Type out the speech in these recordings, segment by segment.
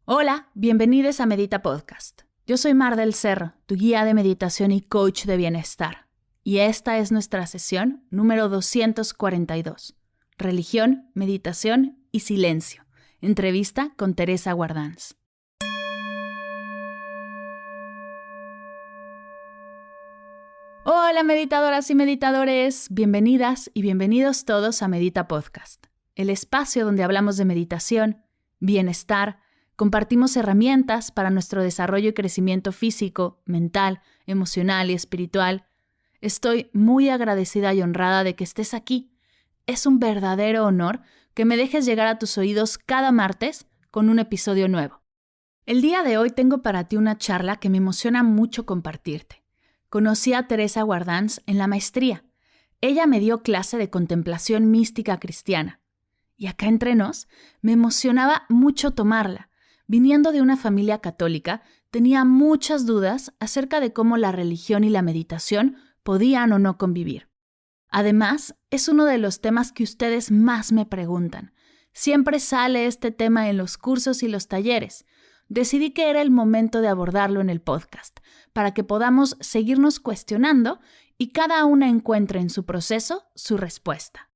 Hola, bienvenidos a Medita Podcast. Yo soy Mar del Cerro, tu guía de meditación y coach de bienestar. Y esta es nuestra sesión número 242. Religión, meditación y silencio. Entrevista con Teresa Guardans. Hola meditadoras y meditadores, bienvenidas y bienvenidos todos a Medita Podcast, el espacio donde hablamos de meditación, bienestar, compartimos herramientas para nuestro desarrollo y crecimiento físico, mental, emocional y espiritual. Estoy muy agradecida y honrada de que estés aquí. Es un verdadero honor que me dejes llegar a tus oídos cada martes con un episodio nuevo. El día de hoy tengo para ti una charla que me emociona mucho compartirte. Conocí a Teresa Guardans en la maestría. Ella me dio clase de contemplación mística cristiana. Y acá entre nos, me emocionaba mucho tomarla. Viniendo de una familia católica, tenía muchas dudas acerca de cómo la religión y la meditación podían o no convivir. Además, es uno de los temas que ustedes más me preguntan. Siempre sale este tema en los cursos y los talleres. Decidí que era el momento de abordarlo en el podcast, para que podamos seguirnos cuestionando y cada una encuentre en su proceso su respuesta.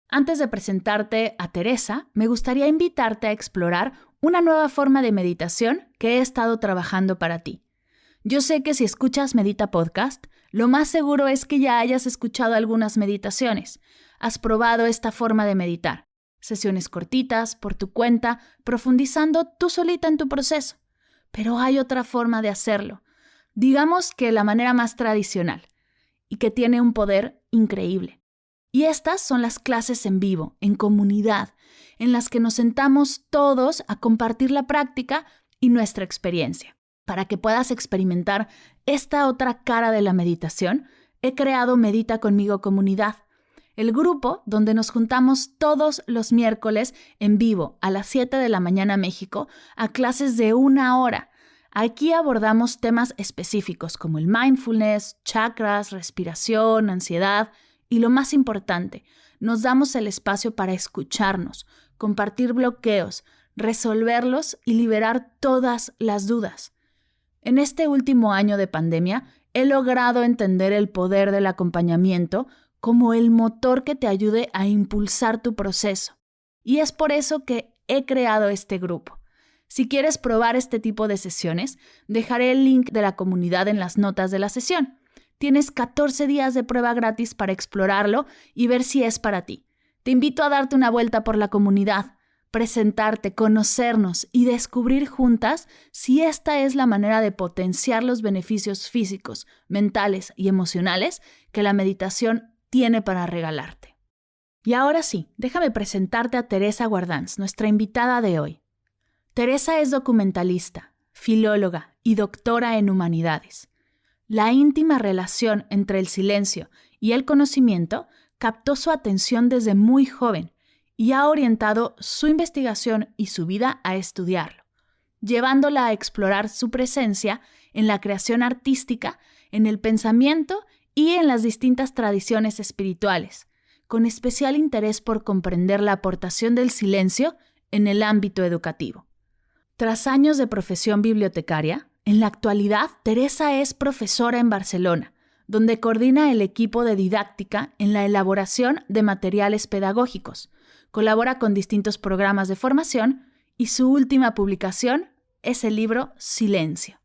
Antes de presentarte a Teresa, me gustaría invitarte a explorar una nueva forma de meditación que he estado trabajando para ti. Yo sé que si escuchas Medita Podcast, lo más seguro es que ya hayas escuchado algunas meditaciones. Has probado esta forma de meditar. Sesiones cortitas, por tu cuenta, profundizando tú solita en tu proceso. Pero hay otra forma de hacerlo. Digamos que la manera más tradicional y que tiene un poder increíble. Y estas son las clases en vivo, en comunidad, en las que nos sentamos todos a compartir la práctica y nuestra experiencia. Para que puedas experimentar esta otra cara de la meditación, he creado Medita Conmigo Comunidad, el grupo donde nos juntamos todos los miércoles en vivo a las 7 de la mañana México a clases de 1 hora. Aquí abordamos temas específicos como el mindfulness, chakras, respiración, ansiedad. Y lo más importante, nos damos el espacio para escucharnos, compartir bloqueos, resolverlos y liberar todas las dudas. En este último año de pandemia, he logrado entender el poder del acompañamiento como el motor que te ayude a impulsar tu proceso. Y es por eso que he creado este grupo. Si quieres probar este tipo de sesiones, dejaré el link de la comunidad en las notas de la sesión. Tienes 14 días de prueba gratis para explorarlo y ver si es para ti. Te invito a darte una vuelta por la comunidad, presentarte, conocernos y descubrir juntas si esta es la manera de potenciar los beneficios físicos, mentales y emocionales que la meditación tiene para regalarte. Y ahora sí, déjame presentarte a Teresa Guardans, nuestra invitada de hoy. Teresa es documentalista, filóloga y doctora en humanidades. La íntima relación entre el silencio y el conocimiento captó su atención desde muy joven y ha orientado su investigación y su vida a estudiarlo, llevándola a explorar su presencia en la creación artística, en el pensamiento y en las distintas tradiciones espirituales, con especial interés por comprender la aportación del silencio en el ámbito educativo. Tras años de profesión bibliotecaria, en la actualidad, Teresa es profesora en Barcelona, donde coordina el equipo de didáctica en la elaboración de materiales pedagógicos, colabora con distintos programas de formación y su última publicación es el libro Silencio.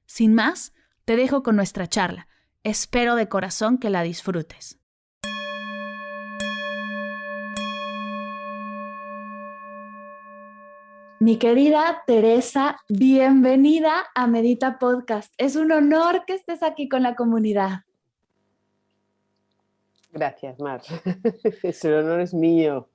Sin más, te dejo con nuestra charla. Espero de corazón que la disfrutes. Mi querida Teresa, bienvenida a Medita Podcast. Es un honor que estés aquí con la comunidad. Gracias, Mar. El honor es mío.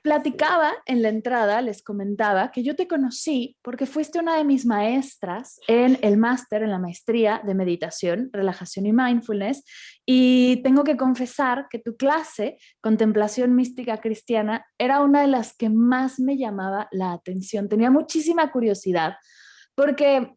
Platicaba en la entrada, les comentaba que yo te conocí porque fuiste una de mis maestras en el máster, en la maestría de meditación, relajación y mindfulness, y tengo que confesar que tu clase, Contemplación Mística Cristiana, era una de las que más me llamaba la atención. Tenía muchísima curiosidad porque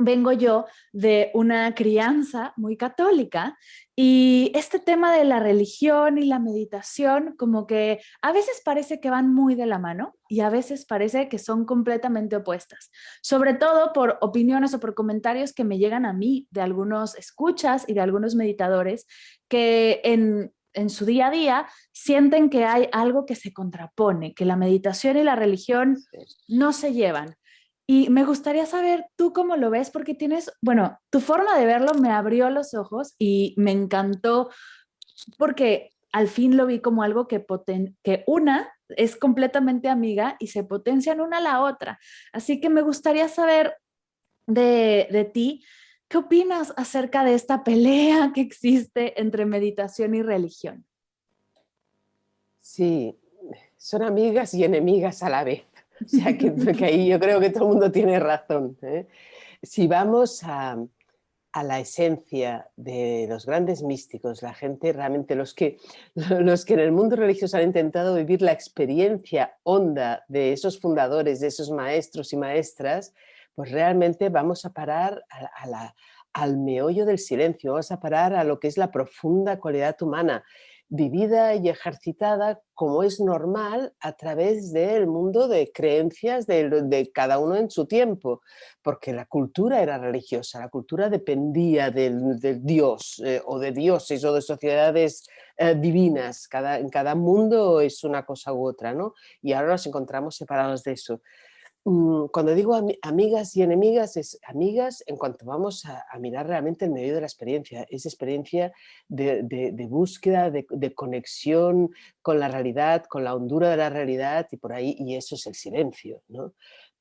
vengo yo de una crianza muy católica y este tema de la religión y la meditación como que a veces parece que van muy de la mano y a veces parece que son completamente opuestas, sobre todo por opiniones o por comentarios que me llegan a mí de algunos escuchas y de algunos meditadores que en su día a día sienten que hay algo que se contrapone, que la meditación y la religión Sí. no se llevan. Y me gustaría saber tú cómo lo ves, porque tienes, bueno, tu forma de verlo me abrió los ojos y me encantó porque al fin lo vi como algo que una es completamente amiga y se potencian una a la otra. Así que me gustaría saber de ti, ¿qué opinas acerca de esta pelea que existe entre meditación y religión? Sí, son amigas y enemigas a la vez. O sea, que ahí yo creo que todo el mundo tiene razón, ¿eh? Si vamos a la esencia de los grandes místicos, la gente realmente, los que en el mundo religioso han intentado vivir la experiencia honda de esos fundadores, de esos maestros y maestras, pues realmente vamos a parar al meollo del silencio, vamos a parar a lo que es la profunda cualidad humana, vivida y ejercitada como es normal a través del mundo de creencias de cada uno en su tiempo, porque la cultura era religiosa, la cultura dependía del Dios o de dioses o de sociedades divinas, en cada mundo es una cosa u otra, ¿no? Y ahora nos encontramos separados de eso. Cuando digo amigas y enemigas, es amigas en cuanto vamos a mirar realmente el medio de la experiencia, esa experiencia de búsqueda, de conexión con la realidad, con la hondura de la realidad y por ahí, y eso es el silencio, ¿no?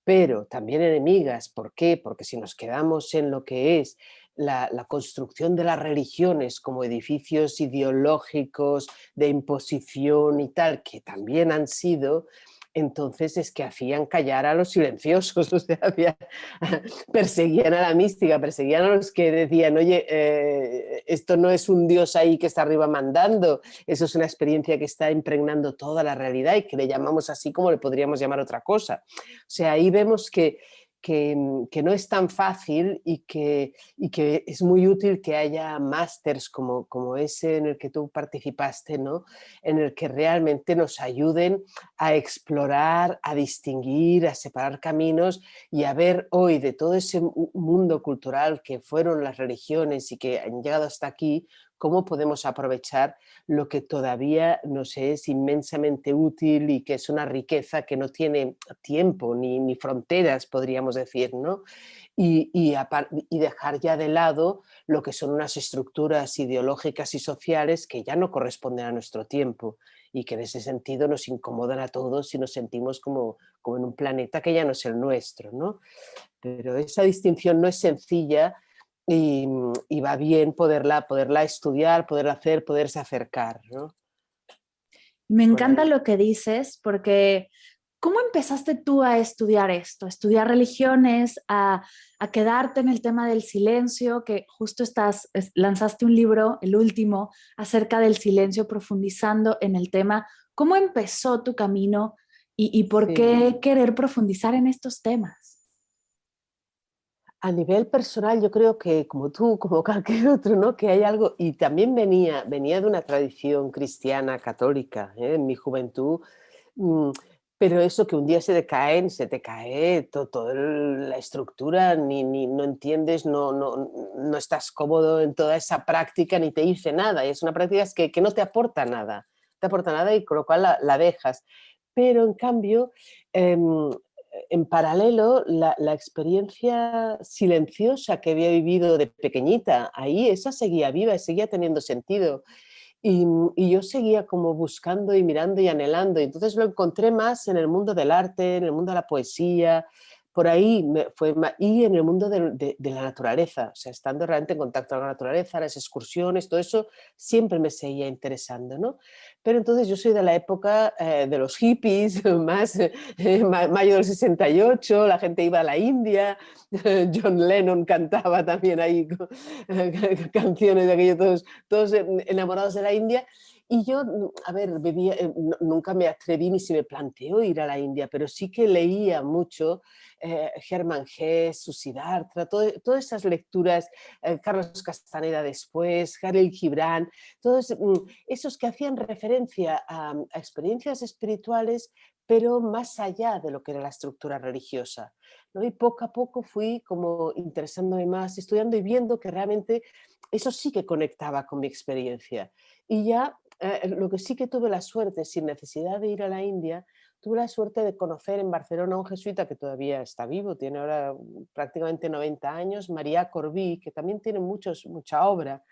Pero también enemigas, ¿por qué? Porque si nos quedamos en lo que es la construcción de las religiones como edificios ideológicos de imposición y tal, que también han sido, entonces es que hacían callar a los silenciosos, o sea, perseguían a la mística, perseguían a los que decían, oye, esto no es un Dios ahí que está arriba mandando, eso es una experiencia que está impregnando toda la realidad y que le llamamos así como le podríamos llamar otra cosa. O sea, ahí vemos que no es tan fácil y que es muy útil que haya másters como ese en el que tú participaste, ¿no? En el que realmente nos ayuden a explorar, a distinguir, a separar caminos y a ver hoy de todo ese mundo cultural que fueron las religiones y que han llegado hasta aquí, cómo podemos aprovechar lo que todavía nos es inmensamente útil y que es una riqueza que no tiene tiempo ni fronteras, podríamos decir, ¿no? Y dejar ya de lado lo que son unas estructuras ideológicas y sociales que ya no corresponden a nuestro tiempo y que en ese sentido nos incomodan a todos y nos sentimos como en un planeta que ya no es el nuestro, ¿no? Pero esa distinción no es sencilla y va bien poderla estudiar, poderla hacer, poderse acercar, ¿no? Me Por encanta ahí. lo que dices porque ¿cómo empezaste tú a estudiar esto, a estudiar religiones, a quedarte en el tema del silencio, que justo lanzaste un libro, el último, acerca del silencio, profundizando en el tema? ¿Cómo empezó tu camino y por Sí. qué querer profundizar en estos temas? A nivel personal, yo creo que como tú, como cualquier otro, ¿no? Que hay algo, y también venía de una tradición cristiana católica, ¿eh? En mi juventud, mm, pero eso que un día se te cae toda la estructura, no entiendes, no estás cómodo en toda esa práctica, ni te dice nada, y es una práctica que no te aporta nada y con lo cual la dejas. Pero en cambio, em, en paralelo, la experiencia silenciosa que había vivido de pequeñita, ahí esa seguía viva y seguía teniendo sentido. Y yo seguía como buscando y mirando y anhelando. Y entonces lo encontré más en el mundo del arte, en el mundo de la poesía, por ahí y en el mundo de la naturaleza, o sea, estando realmente en contacto con la naturaleza, las excursiones, todo eso siempre me seguía interesando, ¿no? Pero entonces yo soy de la época de los hippies, más mayo del 68, la gente iba a la India, John Lennon cantaba también ahí canciones de aquellos todos enamorados de la India Y yo, a ver, nunca me atreví ni se me planteó ir a la India, pero sí que leía mucho Hermann Hesse, Siddhartha, todas esas lecturas, Carlos Castaneda después, Khalil Gibran, todos esos que hacían referencia a experiencias espirituales, pero más allá de lo que era la estructura religiosa, ¿no? Y poco a poco fui como interesándome más, estudiando y viendo que realmente eso sí que conectaba con mi experiencia. Y ya lo que sí que tuve la suerte, sin necesidad de ir a la India, tuve la suerte de conocer en Barcelona a un jesuita que todavía está vivo, tiene ahora prácticamente 90 años, María Corbí, que también tiene mucha obra,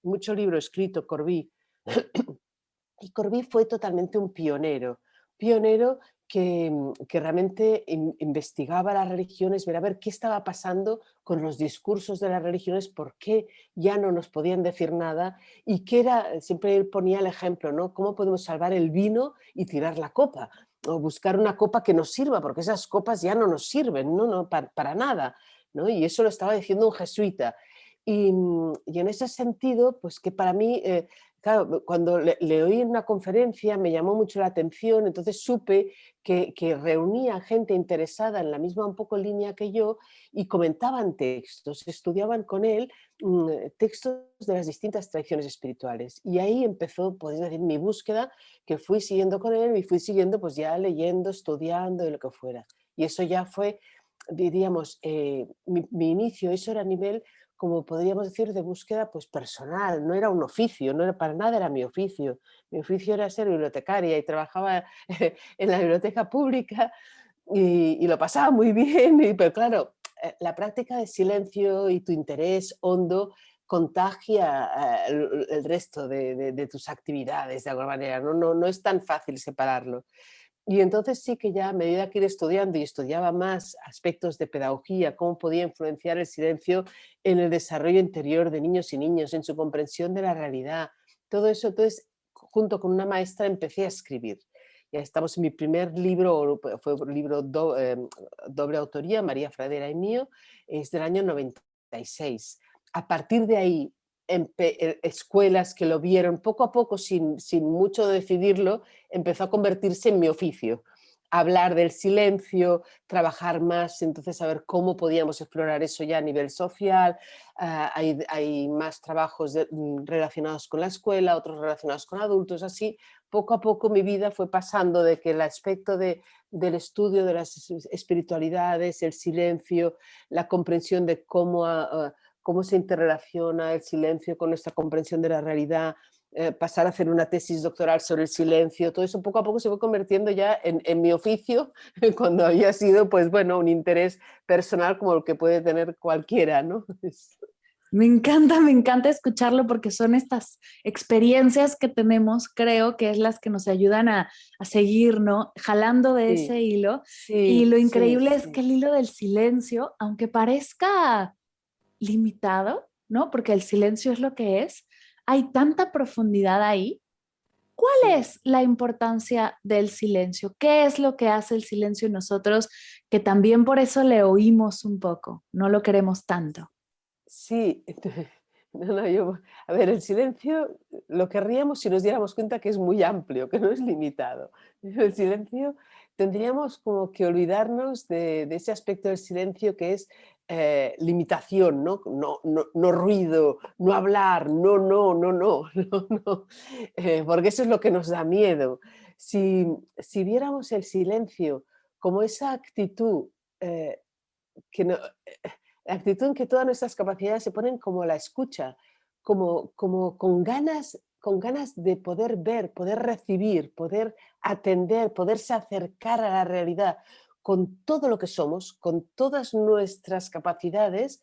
mucho libro escrito, Corbí. Y Corbí fue totalmente un pionero, pionero que realmente investigaba las religiones, ver a ver qué estaba pasando con los discursos de las religiones, por qué ya no nos podían decir nada y que era, siempre él ponía el ejemplo, ¿no? ¿Cómo podemos salvar el vino y tirar la copa? O buscar una copa que nos sirva, porque esas copas ya no nos sirven, no, para nada, ¿no? Y eso lo estaba diciendo un jesuita. Y en ese sentido, pues que para mí claro, cuando le oí en una conferencia me llamó mucho la atención, entonces supe que reunía gente interesada en la misma un poco línea que yo y comentaban textos, estudiaban con él textos de las distintas tradiciones espirituales. Y ahí empezó, podéis decir, mi búsqueda, que fui siguiendo con él y fui siguiendo pues ya leyendo, estudiando y lo que fuera. Y eso ya fue, diríamos, mi inicio, eso era a nivel como podríamos decir, de búsqueda pues personal, no era un oficio, no era para nada era mi oficio era ser bibliotecaria y trabajaba en la biblioteca pública y lo pasaba muy bien, pero claro, la práctica de silencio y tu interés hondo contagia el resto de tus actividades de alguna manera, no es tan fácil separarlo. Y entonces sí que ya a medida que iba estudiando y estudiaba más aspectos de pedagogía, cómo podía influenciar el silencio en el desarrollo interior de niños y niñas, en su comprensión de la realidad, todo eso, entonces junto con una maestra empecé a escribir. Ya estamos en mi primer libro, fue un libro doble autoría, María Fradera y mío, es del año 96. A partir de ahí, escuelas que lo vieron poco a poco, sin mucho decidirlo, empezó a convertirse en mi oficio. Hablar del silencio, trabajar más, entonces a ver cómo podíamos explorar eso ya a nivel social. Hay más trabajos relacionados con la escuela, otros relacionados con adultos, así. Poco a poco mi vida fue pasando de que el aspecto del estudio de las espiritualidades, el silencio, la comprensión de cómo se interrelaciona el silencio con nuestra comprensión de la realidad, pasar a hacer una tesis doctoral sobre el silencio, todo eso poco a poco se fue convirtiendo ya en mi oficio, cuando había sido, pues bueno, un interés personal como el que puede tener cualquiera, ¿no? Me encanta escucharlo porque son estas experiencias que tenemos, creo que es las que nos ayudan a seguir, ¿no? Jalando de ese Sí, hilo. Y sí, lo sí, increíble es que sí, el hilo del silencio, aunque parezca limitado, ¿no? Porque el silencio es lo que es, hay tanta profundidad ahí. ¿Cuál sí. es la importancia del silencio? ¿Qué es lo que hace el silencio en nosotros que también por eso le oímos un poco, no lo queremos tanto? Sí, a ver, el silencio lo querríamos si nos diéramos cuenta que es muy amplio, que no es limitado. El silencio tendríamos como que olvidarnos de ese aspecto del silencio que es limitación, ¿no? No ruido, no hablar, no, porque eso es lo que nos da miedo. Si viéramos el silencio como esa actitud eh, que no, la actitud en que todas nuestras capacidades se ponen como la escucha, como con ganas de poder ver, poder recibir, poder atender, poderse acercar a la realidad con todo lo que somos, con todas nuestras capacidades,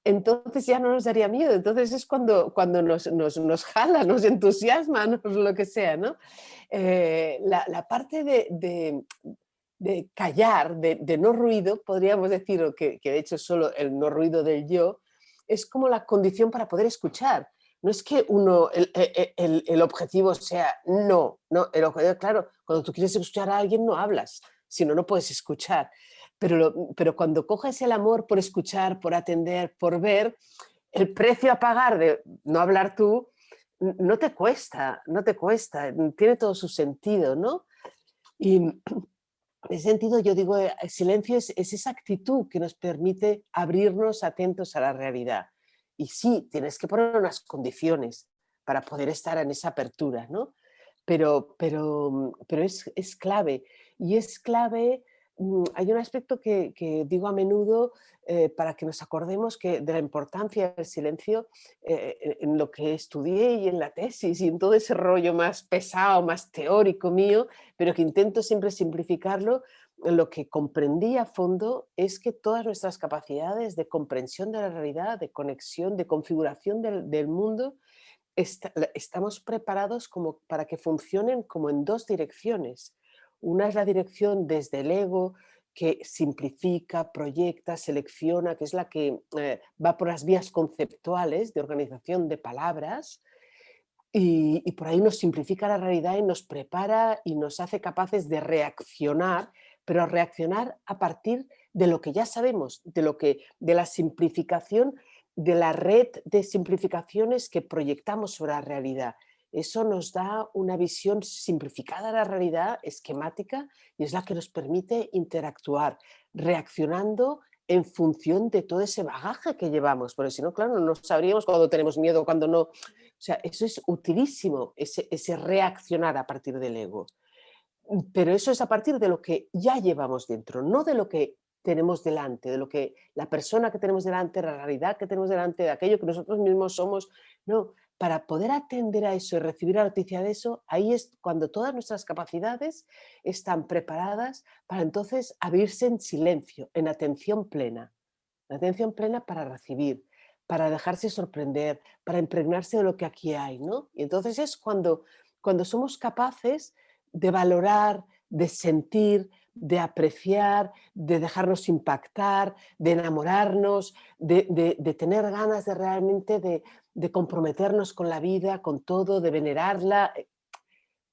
entonces ya no nos daría miedo. Entonces es cuando nos jala, nos entusiasma, lo que sea, ¿no? La parte de callar, de no ruido, podríamos decir, o que de hecho es solo el no ruido del yo, es como la condición para poder escuchar. No es que el objetivo sea no, el objetivo, claro, cuando tú quieres escuchar a alguien no hablas, si no, no puedes escuchar. Pero cuando coges el amor por escuchar, por atender, por ver, el precio a pagar de no hablar tú no te cuesta, no te cuesta, tiene todo su sentido, ¿no? Y en ese sentido yo digo, el silencio es esa actitud que nos permite abrirnos atentos a la realidad. Y sí, tienes que poner unas condiciones para poder estar en esa apertura, ¿no? Pero es clave. Y es clave, hay un aspecto que digo a menudo para que nos acordemos de la importancia del silencio en lo que estudié y en la tesis y en todo ese rollo más pesado, más teórico mío, pero que intento siempre simplificarlo. Lo que comprendí a fondo es que todas nuestras capacidades de comprensión de la realidad, de conexión, de configuración del mundo, estamos preparados como para que funcionen como en dos direcciones. Una es la dirección desde el ego, que simplifica, proyecta, selecciona, que es la que va por las vías conceptuales de organización de palabras, y por ahí nos simplifica la realidad y nos prepara y nos hace capaces de reaccionar, pero reaccionar a partir de lo que ya sabemos, de la simplificación, de la red de simplificaciones que proyectamos sobre la realidad. Eso nos da una visión simplificada de la realidad, esquemática, y es la que nos permite interactuar, reaccionando en función de todo ese bagaje que llevamos, porque si no, claro, no sabríamos cuando tenemos miedo, cuando no. O sea, eso es utilísimo, ese reaccionar a partir del ego. Pero eso es a partir de lo que ya llevamos dentro, no de lo que tenemos delante, de lo que la persona que tenemos delante, la realidad que tenemos delante, de aquello que nosotros mismos somos. No, para poder atender a eso y recibir la noticia de eso, ahí es cuando todas nuestras capacidades están preparadas para entonces abrirse en silencio, en atención plena. La atención plena para recibir, para dejarse sorprender, para impregnarse de lo que aquí hay, ¿no? Y entonces es cuando somos capaces de valorar, de sentir, de apreciar, de dejarnos impactar, de enamorarnos, de tener ganas de realmente de comprometernos con la vida, con todo, de venerarla,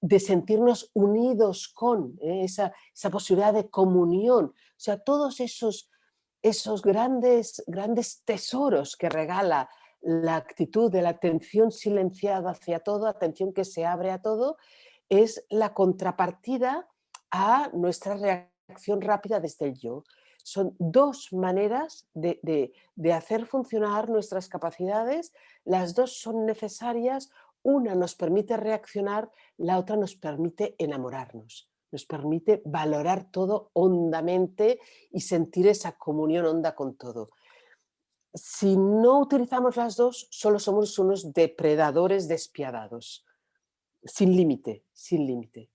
de sentirnos unidos con esa posibilidad de comunión. O sea, todos esos grandes, grandes tesoros que regala la actitud de la atención silenciada hacia todo, atención que se abre a todo, es la contrapartida a nuestra reacción rápida desde el yo. Son dos maneras de hacer funcionar nuestras capacidades, las dos son necesarias, una nos permite reaccionar, la otra nos permite enamorarnos, nos permite valorar todo hondamente y sentir esa comunión honda con todo. Si no utilizamos las dos, solo somos unos depredadores despiadados, sin límite, sin límite.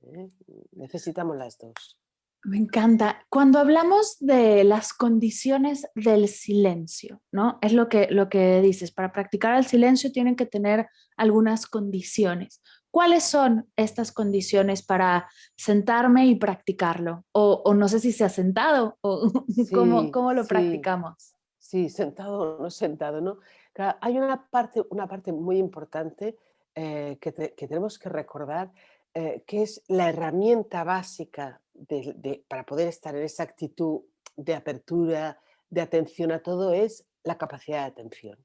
¿Eh? Necesitamos las dos. Me encanta. Cuando hablamos de las condiciones del silencio, ¿no? Es lo que dices, para practicar el silencio tienen que tener algunas condiciones. ¿Cuáles son estas condiciones para sentarme y practicarlo? O no sé si se ha sentado o Sí, cómo lo sí, practicamos. sí, sentado o no sentado, ¿no? Claro, hay una parte muy importante que tenemos que recordar, que es la herramienta básica para poder estar en esa actitud de apertura, de atención a todo, es la capacidad de atención.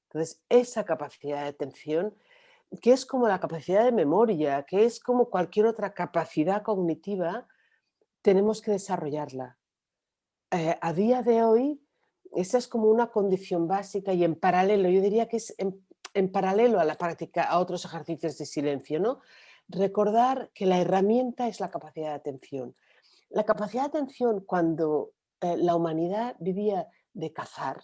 Entonces, esa capacidad de atención, que es como la capacidad de memoria, que es como cualquier otra capacidad cognitiva, tenemos que desarrollarla. A día de hoy, esa es como una condición básica y en paralelo, yo diría que es en paralelo a la práctica, a otros ejercicios de silencio, ¿no? Recordar que la herramienta es la capacidad de atención. La capacidad de atención cuando la humanidad vivía de cazar,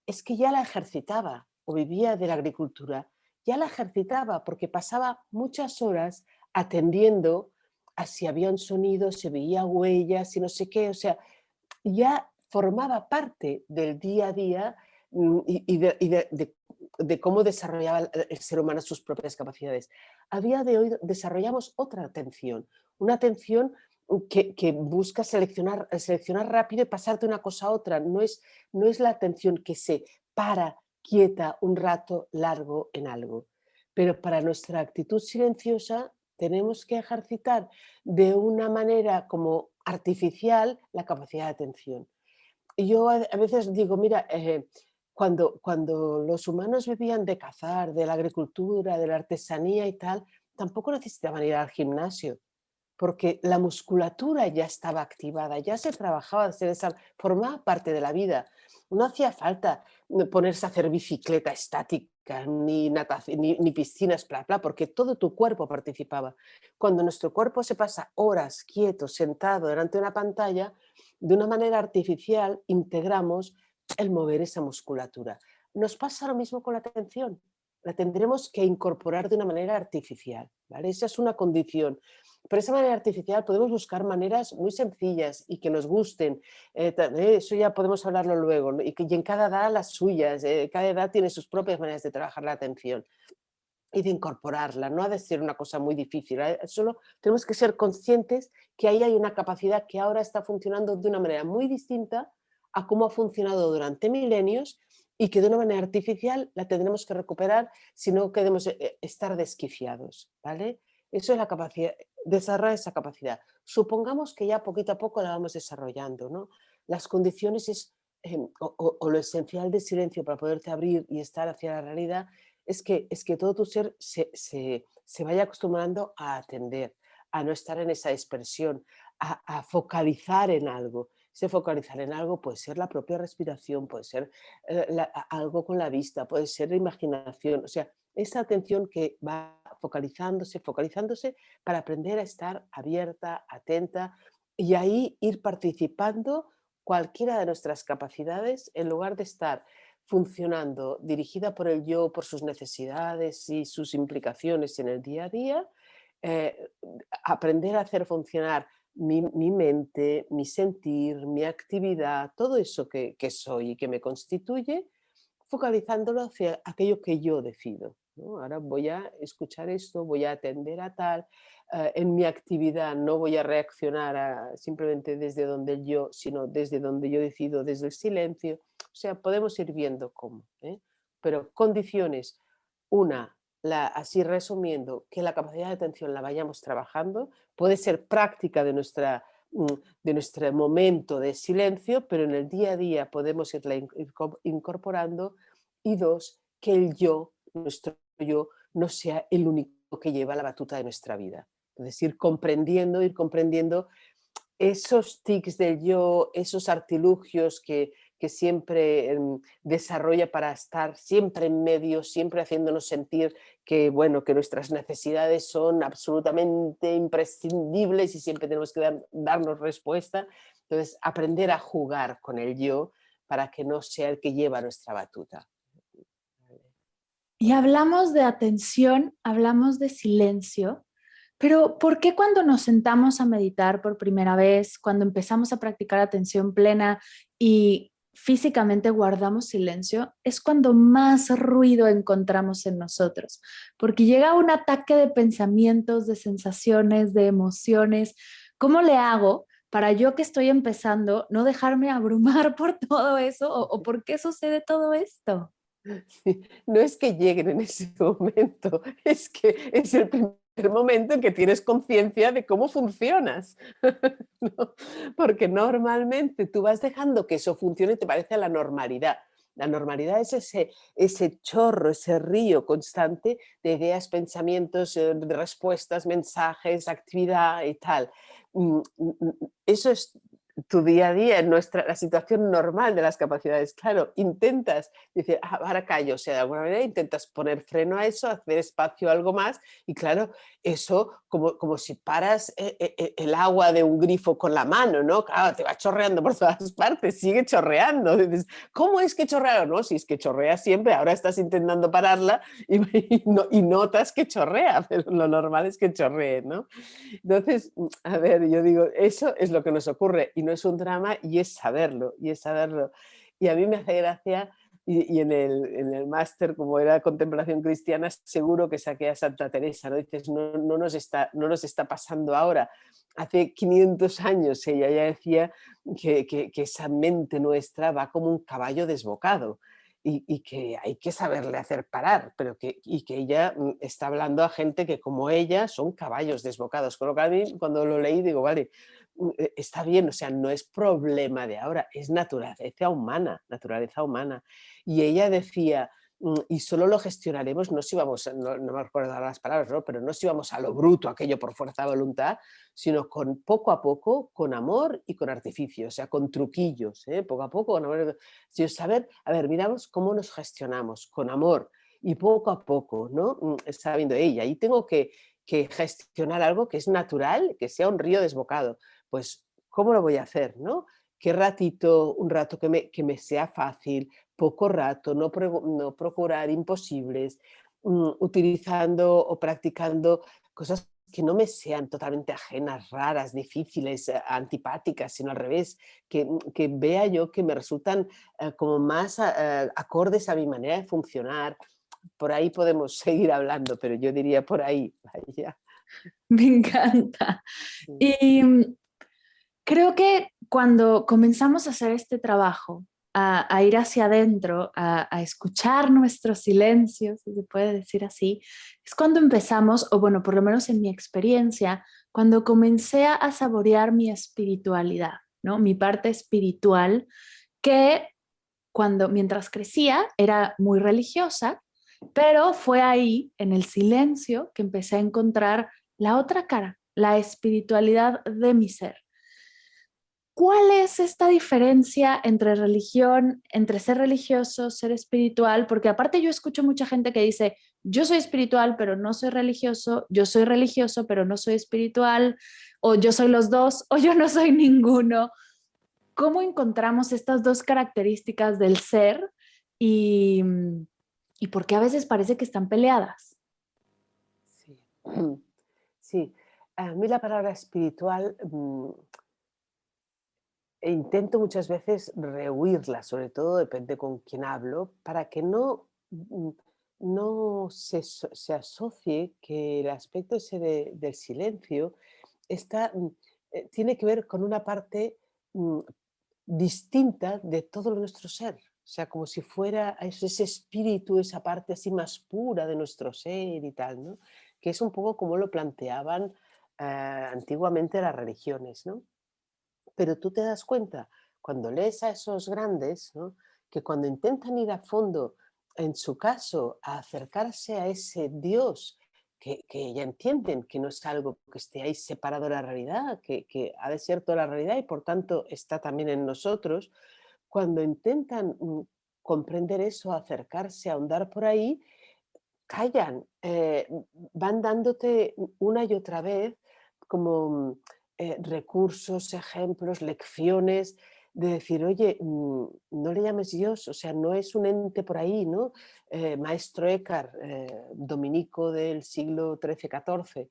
es que ya la ejercitaba o vivía de la agricultura, ya la ejercitaba porque pasaba muchas horas atendiendo a si había un sonido, si veía huellas, si no sé qué, o sea, ya formaba parte del día a día de cómo desarrollaba el ser humano sus propias capacidades. A día de hoy desarrollamos otra atención, una atención que busca seleccionar rápido y pasar de una cosa a otra. No es la atención que se para quieta un rato largo en algo. Pero para nuestra actitud silenciosa tenemos que ejercitar de una manera como artificial la capacidad de atención. Y yo a veces digo, mira, cuando los humanos vivían de cazar, de la agricultura, de la artesanía y tal, tampoco necesitaban ir al gimnasio, porque la musculatura ya estaba activada, ya se trabajaba, formaba parte de la vida. No hacía falta ponerse a hacer bicicleta estática, ni natación, ni piscinas, bla, bla, porque todo tu cuerpo participaba. Cuando nuestro cuerpo se pasa horas quieto, sentado delante de una pantalla, de una manera artificial integramos el mover esa musculatura. Nos pasa lo mismo con la atención. La tendremos que incorporar de una manera artificial, ¿vale? Esa es una condición. Por esa manera artificial podemos buscar maneras muy sencillas y que nos gusten. Eso ya podemos hablarlo luego, ¿no? Y en cada edad las suyas, cada edad tiene sus propias maneras de trabajar la atención y de incorporarla. No ha de ser una cosa muy difícil, solo tenemos que ser conscientes que ahí hay una capacidad que ahora está funcionando de una manera muy distinta a cómo ha funcionado durante milenios y que de una manera artificial la tendremos que recuperar si no queremos estar desquiciados, ¿vale? Eso es la capacidad, desarrollar esa capacidad. Supongamos que ya poquito a poco la vamos desarrollando, ¿no? Las condiciones o lo esencial del silencio para poderte abrir y estar hacia la realidad es que todo tu ser se vaya acostumbrando a atender, a no estar en esa dispersión, a focalizar en algo. Ese focalizar en algo puede ser la propia respiración, puede ser algo con la vista, puede ser la imaginación. O sea, esa atención que va focalizándose, focalizándose para aprender a estar abierta, atenta y ahí ir participando cualquiera de nuestras capacidades en lugar de estar funcionando dirigida por el yo, por sus necesidades y sus implicaciones en el día a día, eh, aprender a hacer funcionar mi mente, mi sentir, mi actividad, todo eso que soy y que me constituye, focalizándolo hacia aquello que yo decido, ¿no? Ahora voy a escuchar esto, voy a atender a tal, en mi actividad no voy a reaccionar simplemente desde donde yo, sino desde donde yo decido, desde el silencio. O sea, podemos ir viendo cómo, ¿eh? Pero condiciones, una, así resumiendo, que la capacidad de atención la vayamos trabajando, puede ser práctica mm, de nuestro momento de silencio, pero en el día a día podemos irla incorporando. Y dos, que el yo, nuestro yo, no sea el único que lleva la batuta de nuestra vida. Entonces, ir comprendiendo esos tics del yo, esos artilugios que siempre desarrolla para estar siempre en medio, siempre haciéndonos sentir que, bueno, que nuestras necesidades son absolutamente imprescindibles y siempre tenemos que darnos respuesta. Entonces, aprender a jugar con el yo para que no sea el que lleva nuestra batuta. Y hablamos de atención, hablamos de silencio, pero ¿por qué cuando nos sentamos a meditar por primera vez, cuando empezamos a practicar atención plena y físicamente guardamos silencio, es cuando más ruido encontramos en nosotros? Porque llega un ataque de pensamientos, de sensaciones, de emociones. ¿Cómo le hago para yo que estoy empezando no dejarme abrumar por todo eso o por qué sucede todo esto? Sí, no es que lleguen en ese momento, es que es el primer momento en que tienes conciencia de cómo funcionas, ¿no? Porque normalmente tú vas dejando que eso funcione y te parece la normalidad. La normalidad es ese chorro, ese río constante de ideas, pensamientos, de respuestas, mensajes, actividad y tal. Eso es tu día a día, la situación normal de las capacidades. Claro, intentas decir, "Ah, ahora callo", o sea, de alguna manera intentas poner freno a eso, hacer espacio a algo más, y claro, eso como si paras el agua de un grifo con la mano, ¿no? Claro, te va chorreando por todas partes, sigue chorreando. Dices, ¿cómo es que chorrea? No, si es que chorrea siempre, ahora estás intentando pararla y, y notas que chorrea, pero lo normal es que chorree, ¿no? Entonces, a ver, yo digo, eso es lo que nos ocurre y no es un drama y es saberlo, y es saberlo. Y a mí me hace gracia, y en el máster, como era contemplación cristiana, seguro que saqué a Santa Teresa, ¿no? Dices, no nos está pasando ahora. Hace 500 años ella ya decía que esa mente nuestra va como un caballo desbocado y que hay que saberle hacer parar, pero y que ella está hablando a gente que como ella son caballos desbocados, con lo que a mí cuando lo leí digo, vale, está bien, o sea, no es problema de ahora, es naturaleza humana. Y ella decía, y solo lo gestionaremos, no si vamos, no me acuerdo ahora las palabras, ¿no? Pero no si vamos a lo bruto, aquello por fuerza de voluntad, sino con poco a poco, con amor y con artificio, o sea, con truquillos, ¿eh? Poco a poco, con amor. Si saber, a ver, miramos cómo nos gestionamos, con amor y poco a poco, ¿no? Está viendo ella, y tengo que gestionar algo que es natural, que sea un río desbocado. Pues, ¿cómo lo voy a hacer, no? ¿Qué ratito, un rato que me sea fácil, poco rato, no procurar imposibles, utilizando o practicando cosas que no me sean totalmente ajenas, raras, difíciles, antipáticas, sino al revés, que vea yo que me resultan como más acordes a mi manera de funcionar. Por ahí podemos seguir hablando, pero yo diría por ahí, vaya. Me encanta. Sí. Y creo que cuando comenzamos a hacer este trabajo, a ir hacia adentro, a escuchar nuestros silencios, si se puede decir así, es cuando empezamos, o bueno, por lo menos en mi experiencia, cuando comencé a saborear mi espiritualidad, ¿no? Mi parte espiritual, que mientras crecía, era muy religiosa, pero fue ahí, en el silencio, que empecé a encontrar la otra cara, la espiritualidad de mi ser. ¿Cuál es esta diferencia entre religión, entre ser religioso, ser espiritual? Porque aparte yo escucho mucha gente que dice, yo soy espiritual, pero no soy religioso, yo soy religioso, pero no soy espiritual, o yo soy los dos, o yo no soy ninguno. ¿Cómo encontramos estas dos características del ser y, y por qué a veces parece que están peleadas? Sí. Sí, a mí la palabra espiritual, intento muchas veces rehuirla, sobre todo depende con quién hablo, para que no se asocie que el aspecto ese del silencio está, tiene que ver con una parte mm, distinta de todo nuestro ser. O sea, como si fuera ese espíritu, esa parte así más pura de nuestro ser y tal, ¿no? Que es un poco como lo planteaban antiguamente las religiones, ¿no? Pero tú te das cuenta, cuando lees a esos grandes, ¿no? Que cuando intentan ir a fondo, en su caso, a acercarse a ese Dios que ya entienden que no es algo que esté ahí separado de la realidad, que ha de ser toda la realidad y por tanto está también en nosotros, cuando intentan comprender eso, acercarse, ahondar por ahí, callan, van dándote una y otra vez como recursos, ejemplos, lecciones de decir, oye, no le llames Dios, o sea, no es un ente por ahí, ¿no? Maestro Eckhart, dominico del siglo XIII-XIV,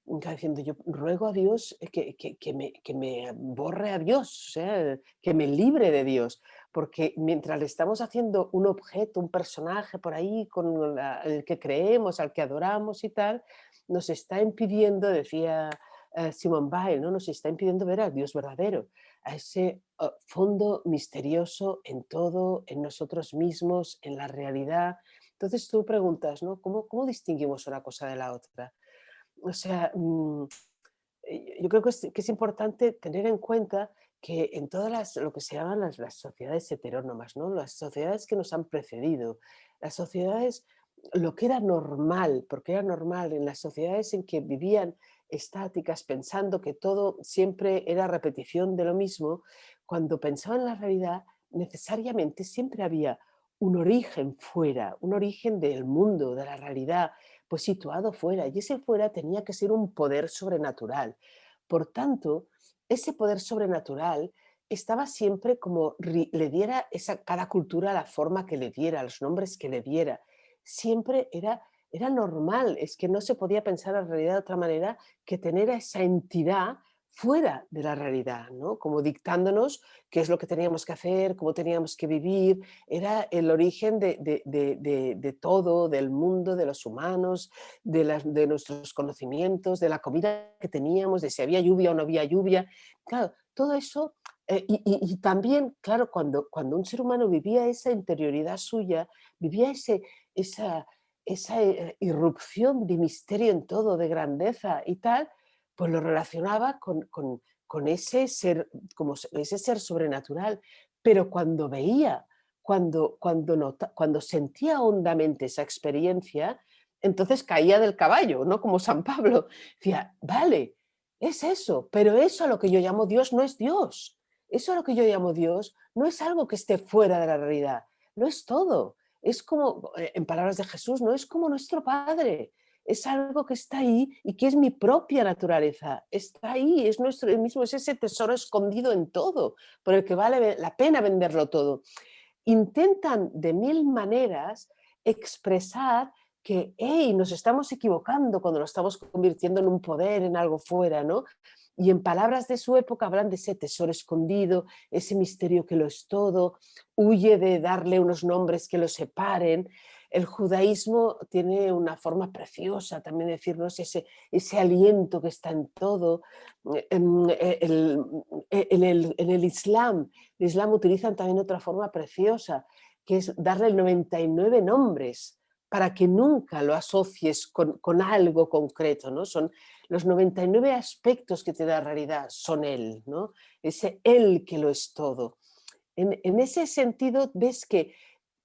está diciendo, yo ruego a Dios que me borre a Dios, o sea, que me libre de Dios, porque mientras le estamos haciendo un objeto, un personaje por ahí en el que creemos, al que adoramos y tal, nos está impidiendo, decía Simone Weil, ¿no? Nos está impidiendo ver al Dios verdadero, a ese fondo misterioso en todo, en nosotros mismos, en la realidad. Entonces tú preguntas, ¿no? ¿Cómo distinguimos una cosa de la otra? O sea, yo creo que es importante tener en cuenta que en todas lo que se llaman las sociedades heterónomas, ¿no? Las sociedades que nos han precedido, las sociedades, lo que era normal, porque era normal en las sociedades en que vivían estáticas, pensando que todo siempre era repetición de lo mismo, cuando pensaban en la realidad, necesariamente siempre había un origen fuera, un origen del mundo, de la realidad, pues situado fuera, y ese fuera tenía que ser un poder sobrenatural. Por tanto, ese poder sobrenatural estaba siempre como le diera cada cultura la forma que le diera, los nombres que le diera. Siempre era normal, es que no se podía pensar la realidad de otra manera que tener a esa entidad fuera de la realidad, ¿no? Como dictándonos qué es lo que teníamos que hacer, cómo teníamos que vivir. Era el origen de todo, del mundo, de los humanos, de nuestros conocimientos, de la comida que teníamos, de si había lluvia o no había lluvia. Claro, todo eso, y también, claro, cuando un ser humano vivía esa interioridad suya, vivía esa irrupción de misterio en todo, de grandeza y tal, pues lo relacionaba con ese ser, como ese ser sobrenatural, pero cuando veía, cuando sentía hondamente esa experiencia, entonces caía del caballo, ¿no? Como San Pablo. Decía, vale, es eso, pero eso a lo que yo llamo Dios no es Dios. Eso a lo que yo llamo Dios no es algo que esté fuera de la realidad, no es todo. Es como, en palabras de Jesús, no es como nuestro Padre. Es algo que está ahí y que es mi propia naturaleza. Está ahí, es nuestro mismo, es ese tesoro escondido en todo, por el que vale la pena venderlo todo. Intentan de mil maneras expresar que, hey, nos estamos equivocando cuando lo estamos convirtiendo en un poder, en algo fuera, ¿no? Y en palabras de su época hablan de ese tesoro escondido, ese misterio que lo es todo, huye de darle unos nombres que lo separen. El judaísmo tiene una forma preciosa también de decirnos ese aliento que está en todo. En el Islam utilizan también otra forma preciosa, que es darle 99 nombres para que nunca lo asocies con algo concreto, ¿no? Son los 99 aspectos que te da realidad, son Él, ¿no? Ese Él que lo es todo. En ese sentido, ves que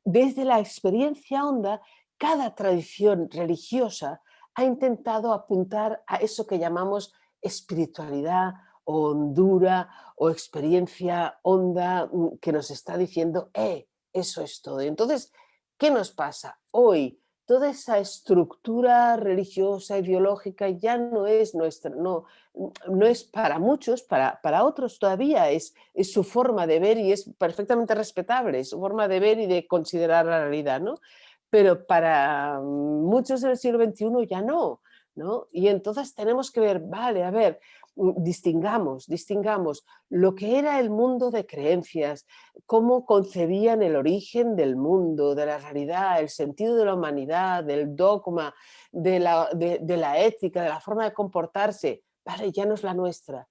desde la experiencia honda, cada tradición religiosa ha intentado apuntar a eso que llamamos espiritualidad o hondura o experiencia honda que nos está diciendo, eso es todo. Y entonces, ¿qué nos pasa? Hoy toda esa estructura religiosa, ideológica, ya no es nuestra, no es para muchos, para otros todavía es su forma de ver y es perfectamente respetable, es su forma de ver y de considerar la realidad, ¿no? Pero para muchos del siglo XXI ya no, ¿no? Y entonces tenemos que ver, vale, a ver, distingamos lo que era el mundo de creencias, cómo concebían el origen del mundo, de la realidad, el sentido de la humanidad, del dogma, de la ética, de la forma de comportarse. Vale, ya no es la nuestra,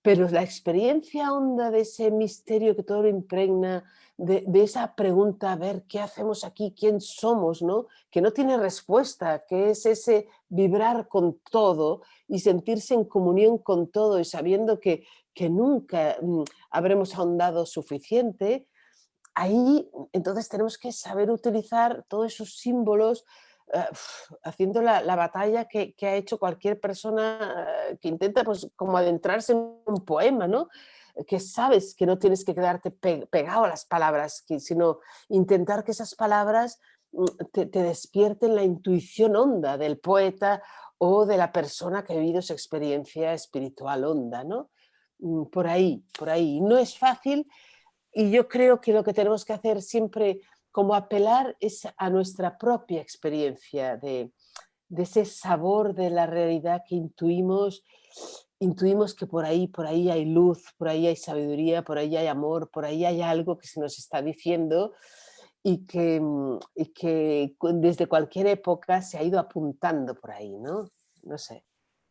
pero la experiencia honda de ese misterio que todo lo impregna, de esa pregunta, a ver, ¿qué hacemos aquí? ¿Quién somos? ¿No? Que no tiene respuesta, que es ese vibrar con todo y sentirse en comunión con todo y sabiendo que nunca habremos ahondado suficiente. Ahí entonces tenemos que saber utilizar todos esos símbolos, haciendo la batalla que ha hecho cualquier persona que intenta pues como adentrarse en un poema, ¿no? Que sabes que no tienes que quedarte pegado a las palabras, sino intentar que esas palabras te despierten la intuición honda del poeta o de la persona que ha vivido esa experiencia espiritual honda, ¿no? Por ahí, por ahí. No es fácil, y yo creo que lo que tenemos que hacer siempre como apelar es a nuestra propia experiencia de ese sabor de la realidad que intuimos que por ahí hay luz, por ahí hay sabiduría, por ahí hay amor, por ahí hay algo que se nos está diciendo y que desde cualquier época se ha ido apuntando por ahí, ¿no? No sé,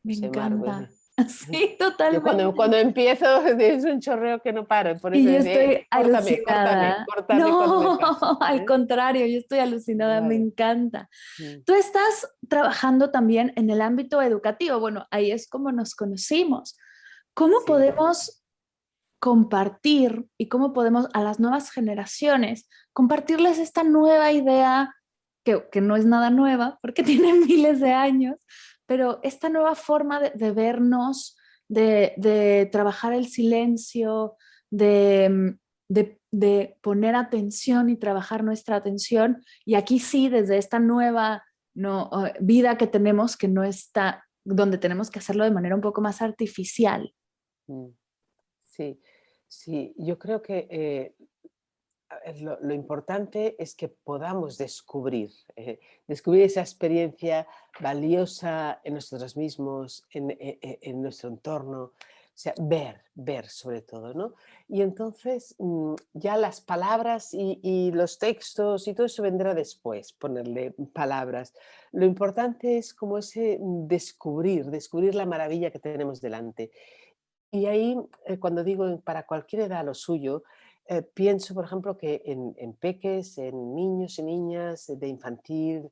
Me Margot. encanta. Sí, Yo cuando, totalmente. cuando empiezo es un chorreo que no paro, por eso Y yo decía, estoy córtame alucinada. cuando me No, paso. al contrario, yo estoy alucinada, me Vale. encanta. Mm, Tú estás trabajando también en el ámbito educativo. Bueno, ahí es como nos conocimos. ¿Cómo sí. podemos compartir y cómo podemos a las nuevas generaciones compartirles esta nueva idea que no es nada nueva porque tiene miles de años, pero esta nueva forma de vernos, de trabajar el silencio, de poner atención y trabajar nuestra atención? Y aquí sí, desde esta nueva no, vida que tenemos, que no está, donde tenemos que hacerlo de manera un poco más artificial. Mm, sí, sí, yo creo que lo importante es que podamos descubrir esa experiencia valiosa en nosotros mismos, en nuestro entorno, o sea, ver sobre todo, ¿no? Y entonces ya las palabras y los textos y todo eso vendrá después, ponerle palabras. Lo importante es como ese descubrir la maravilla que tenemos delante. Y ahí, cuando digo para cualquier edad lo suyo, pienso, por ejemplo, que en peques, en niños y niñas de infantil,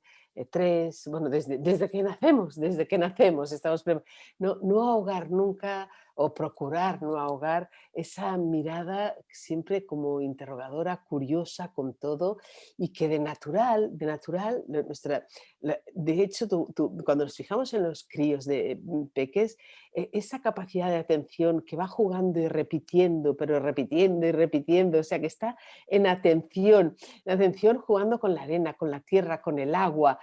3, bueno, desde que nacemos, no ahogar nunca o procurar no ahogar esa mirada siempre como interrogadora, curiosa con todo y que de natural, de hecho, cuando nos fijamos en los críos de peques, esa capacidad de atención que va jugando y repitiendo, pero repitiendo y repitiendo, o sea, que está en atención jugando con la arena, con la tierra, con el agua,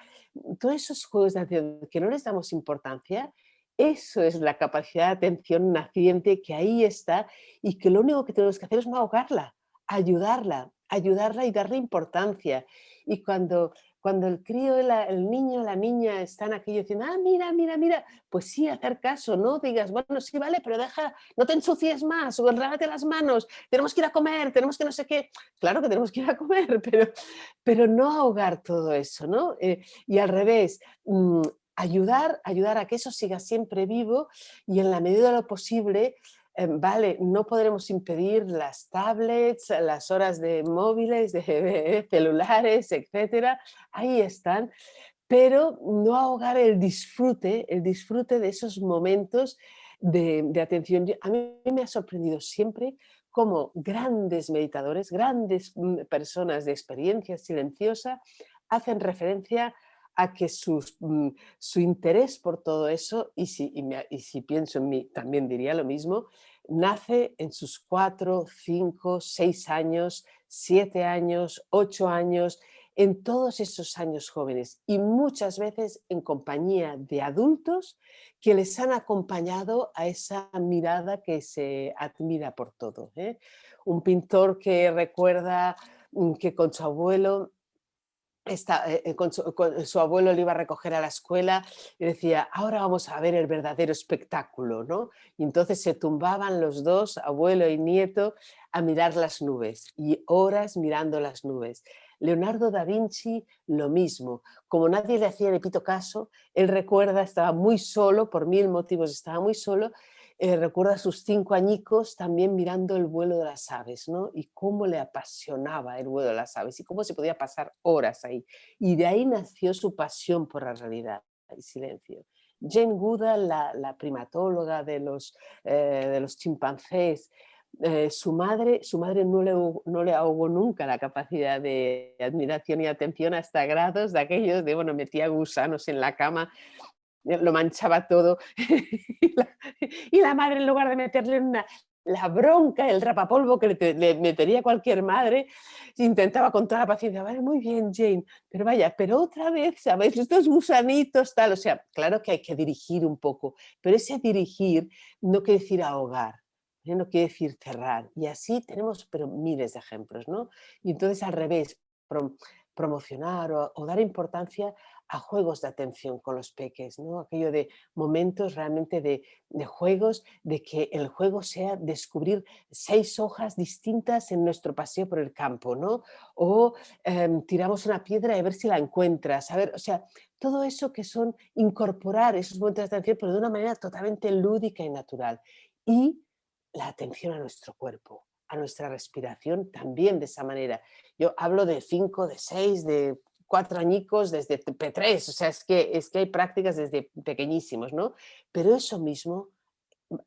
todos esos juegos de atención que no les damos importancia, eso es la capacidad de atención naciente que ahí está y que lo único que tenemos que hacer es no ahogarla, ayudarla, ayudarla y darle importancia. Y cuando el crío, el niño, la niña están aquello diciendo, ah, mira, mira, mira, pues sí, hacer caso, no digas, bueno, sí, vale, pero deja, no te ensucies más, o lávate las manos, tenemos que ir a comer, tenemos que no sé qué. Claro que tenemos que ir a comer, pero no ahogar todo eso, ¿no? Y al revés, ayudar a que eso siga siempre vivo y en la medida de lo posible, vale, no podremos impedir las tablets, las horas de móviles, de celulares, etcétera, ahí están, pero no ahogar el disfrute de esos momentos de atención. A mí me ha sorprendido siempre cómo grandes meditadores, grandes personas de experiencia silenciosa hacen referencia a que su interés por todo eso, y si pienso en mí, también diría lo mismo, nace en sus 4, 5, 6 años, 7 años, 8 años, en todos esos años jóvenes y muchas veces en compañía de adultos que les han acompañado a esa mirada que se admira por todo, ¿eh? Un pintor que recuerda que con su abuelo con su abuelo le iba a recoger a la escuela y decía, ahora vamos a ver el verdadero espectáculo, ¿no? Y entonces se tumbaban los dos, abuelo y nieto, a mirar las nubes y horas mirando las nubes. Leonardo da Vinci, lo mismo. Como nadie le hacía ni pito caso, él recuerda, estaba muy solo, por mil motivos estaba muy solo, recuerda a sus 5 añicos también mirando el vuelo de las aves, ¿no? Y cómo le apasionaba el vuelo de las aves y cómo se podía pasar horas ahí. Y de ahí nació su pasión por la realidad, el silencio. Jane Goodall, la primatóloga de los chimpancés, su madre no le ahogó nunca la capacidad de admiración y atención hasta grados de aquellos de, bueno, metía gusanos en la cama, lo manchaba todo. y, la, y la madre, en lugar de meterle la bronca, el rapapolvo que le metería cualquier madre, intentaba con toda la paciencia, vale, muy bien, Jane, pero vaya, pero otra vez, ¿sabes? Estos gusanitos, tal, o sea, claro que hay que dirigir un poco, pero ese dirigir no quiere decir ahogar, no quiere decir cerrar, y así tenemos pero miles de ejemplos, ¿no? Y entonces al revés, promocionar o dar importancia a juegos de atención con los peques, ¿no? Aquello de momentos realmente de juegos, de que el juego sea descubrir 6 hojas distintas en nuestro paseo por el campo, ¿no? O tiramos una piedra y ver si la encuentras, a ver, o sea, todo eso que son incorporar esos momentos de atención, pero de una manera totalmente lúdica y natural. Y la atención a nuestro cuerpo, a nuestra respiración también de esa manera. Yo hablo de 5, de 6, de 4 añicos desde P3, o sea, es que hay prácticas desde pequeñísimos, ¿no? Pero eso mismo,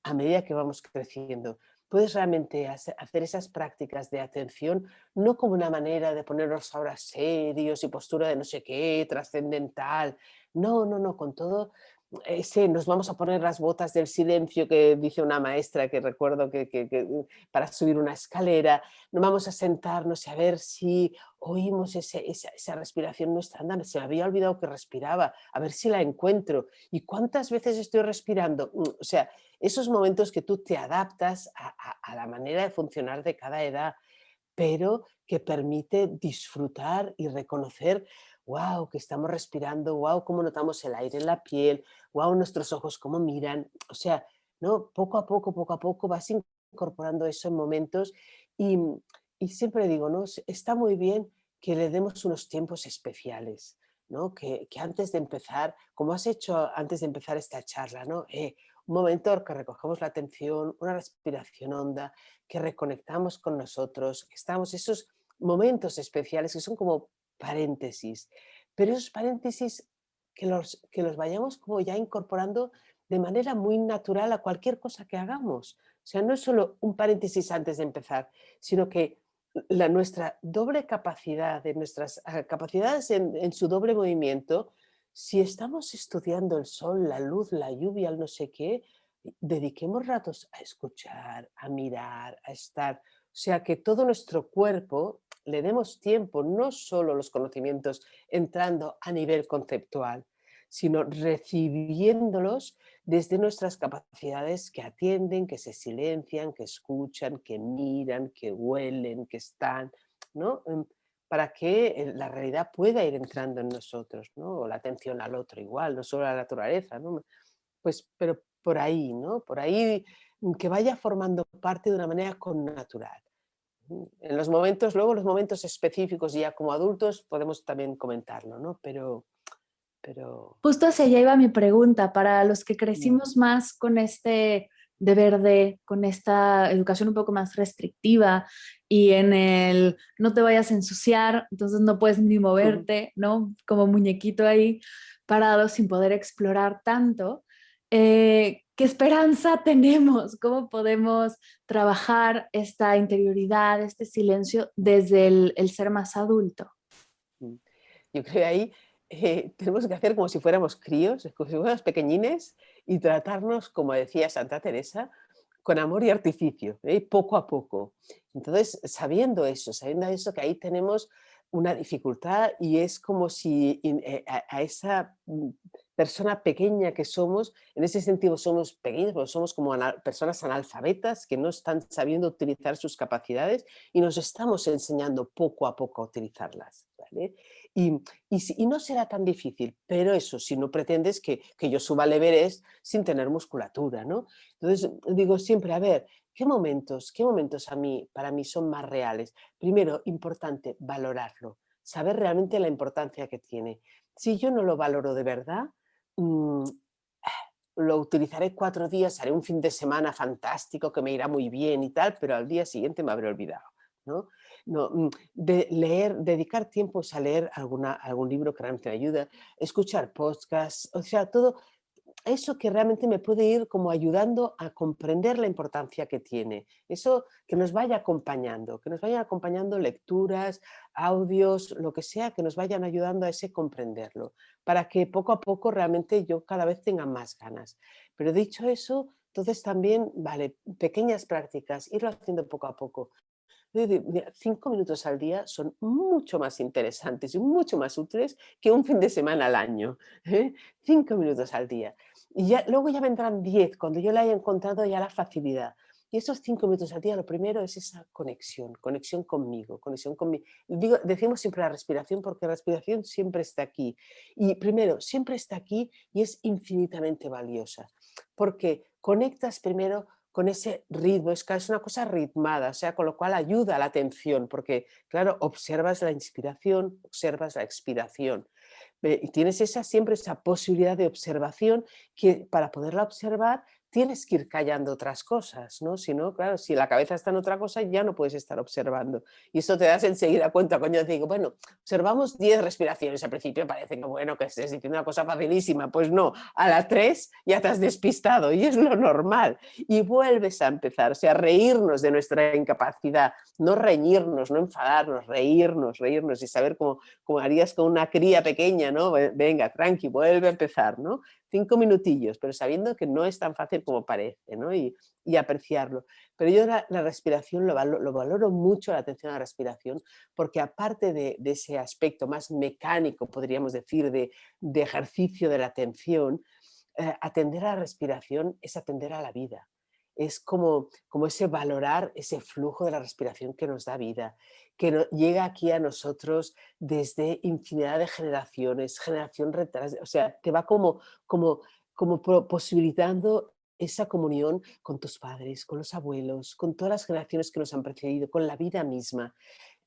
a medida que vamos creciendo, puedes realmente hacer esas prácticas de atención no como una manera de ponernos ahora serios y postura de no sé qué, trascendental, no, no, no, con todo ese nos vamos a poner las botas del silencio que dice una maestra que recuerdo para subir una escalera, nos vamos a sentarnos y a ver si oímos esa respiración nuestra. Anda, se me había olvidado que respiraba, a ver si la encuentro. ¿Y cuántas veces estoy respirando? O sea, esos momentos que tú te adaptas a la manera de funcionar de cada edad, pero que permite disfrutar y reconocer, wow, que estamos respirando, wow, cómo notamos el aire en la piel, wow, nuestros ojos cómo miran. O sea, ¿no? Poco a poco vas incorporando eso en momentos y, y siempre digo, ¿no? Está muy bien que le demos unos tiempos especiales, ¿no? Que antes de empezar, como has hecho antes de empezar esta charla, ¿no? Un momento que recogemos la atención, una respiración honda, que reconectamos con nosotros, que estamos esos momentos especiales que son como paréntesis, pero esos paréntesis que los vayamos como ya incorporando de manera muy natural a cualquier cosa que hagamos. O sea, no es solo un paréntesis antes de empezar, sino que nuestra doble capacidad, de nuestras capacidades en su doble movimiento, si estamos estudiando el sol, la luz, la lluvia, el no sé qué, dediquemos ratos a escuchar, a mirar, a estar. O sea, que todo nuestro cuerpo le demos tiempo, no solo los conocimientos entrando a nivel conceptual, sino recibiéndolos desde nuestras capacidades que atienden, que se silencian, que escuchan, que miran, que huelen, que están, ¿no? Para que la realidad pueda ir entrando en nosotros, ¿no? O la atención al otro igual, no solo a la naturaleza, ¿no? Pues, pero por ahí, ¿no? Por ahí que vaya formando parte de una manera connatural. En los momentos, luego los momentos específicos ya como adultos podemos también comentarlo, ¿no? Pero Justo hacia allá iba mi pregunta, para los que mm, crecimos más con este deber de, con esta educación un poco más restrictiva y en el no te vayas a ensuciar, entonces no puedes ni ujú. moverte, ¿no? Como muñequito ahí parado sin poder explorar tanto. ¿Qué esperanza tenemos? ¿Cómo podemos trabajar esta interioridad, este silencio desde el ser más adulto? Mm. Yo creo que ahí tenemos que hacer como si fuéramos críos, como si fuéramos pequeñines y tratarnos, como decía Santa Teresa, con amor y artificio, poco a poco. Entonces, sabiendo eso, que ahí tenemos una dificultad y es como si a esa persona pequeña que somos, en ese sentido somos pequeños, porque somos como personas analfabetas que no están sabiendo utilizar sus capacidades y nos estamos enseñando poco a poco a utilizarlas. ¿Vale? Y, y no será tan difícil, pero eso, si no pretendes que yo suba al Everest sin tener musculatura, ¿no? Entonces digo siempre, a ver, qué momentos para mí son más reales? Primero, importante, valorarlo, saber realmente la importancia que tiene. Si yo no lo valoro de verdad, mm, lo utilizaré 4 días, haré un fin de semana fantástico que me irá muy bien y tal, pero al día siguiente me habré olvidado, ¿no? No, de leer, dedicar tiempos a leer algún libro que realmente me ayuda, escuchar podcasts, o sea, todo eso que realmente me puede ir como ayudando a comprender la importancia que tiene. Eso que nos vaya acompañando, que nos vayan acompañando lecturas, audios, lo que sea, que nos vayan ayudando a ese comprenderlo, para que poco a poco realmente yo cada vez tenga más ganas. Pero dicho eso, entonces también, vale, pequeñas prácticas, irlo haciendo poco a poco. Es decir, mira, 5 minutos al día son mucho más interesantes y mucho más útiles que un fin de semana al año. 5 minutos al día. Y ya, luego ya vendrán 10 cuando yo le haya encontrado ya la facilidad. Y esos 5 minutos al día, lo primero es esa conexión, conexión conmigo, conexión con mi... Decimos siempre la respiración porque la respiración siempre está aquí. Y primero, siempre está aquí y es infinitamente valiosa. Porque conectas primero con ese ritmo, es una cosa ritmada, o sea, con lo cual ayuda a la atención, porque, claro, observas la inspiración, observas la expiración. Y tienes siempre esa posibilidad de observación que para poderla observar tienes que ir callando otras cosas, ¿no? Si no, claro, si la cabeza está en otra cosa ya no puedes estar observando. Y eso te das enseguida cuenta, coño, te digo, bueno, observamos 10 respiraciones, al principio parece que bueno, que estés diciendo una cosa facilísima, pues no, a la 3 ya te has despistado y es lo normal. Y vuelves a empezar, o sea, reírnos de nuestra incapacidad, no reñirnos, no enfadarnos, reírnos y saber cómo harías con una cría pequeña, ¿no? Venga, tranqui, vuelve a empezar, ¿no? 5 minutillos, pero sabiendo que no es tan fácil como parece, ¿no? Y apreciarlo. Pero yo la respiración lo valoro mucho, la atención a la respiración, porque aparte de ese aspecto más mecánico, podríamos decir, de ejercicio de la atención, atender a la respiración es atender a la vida. Es como ese valorar ese flujo de la respiración que nos da vida, que llega aquí a nosotros desde infinidad de generaciones, generación retrás, o sea, te va como posibilitando esa comunión con tus padres, con los abuelos, con todas las generaciones que nos han precedido, con la vida misma.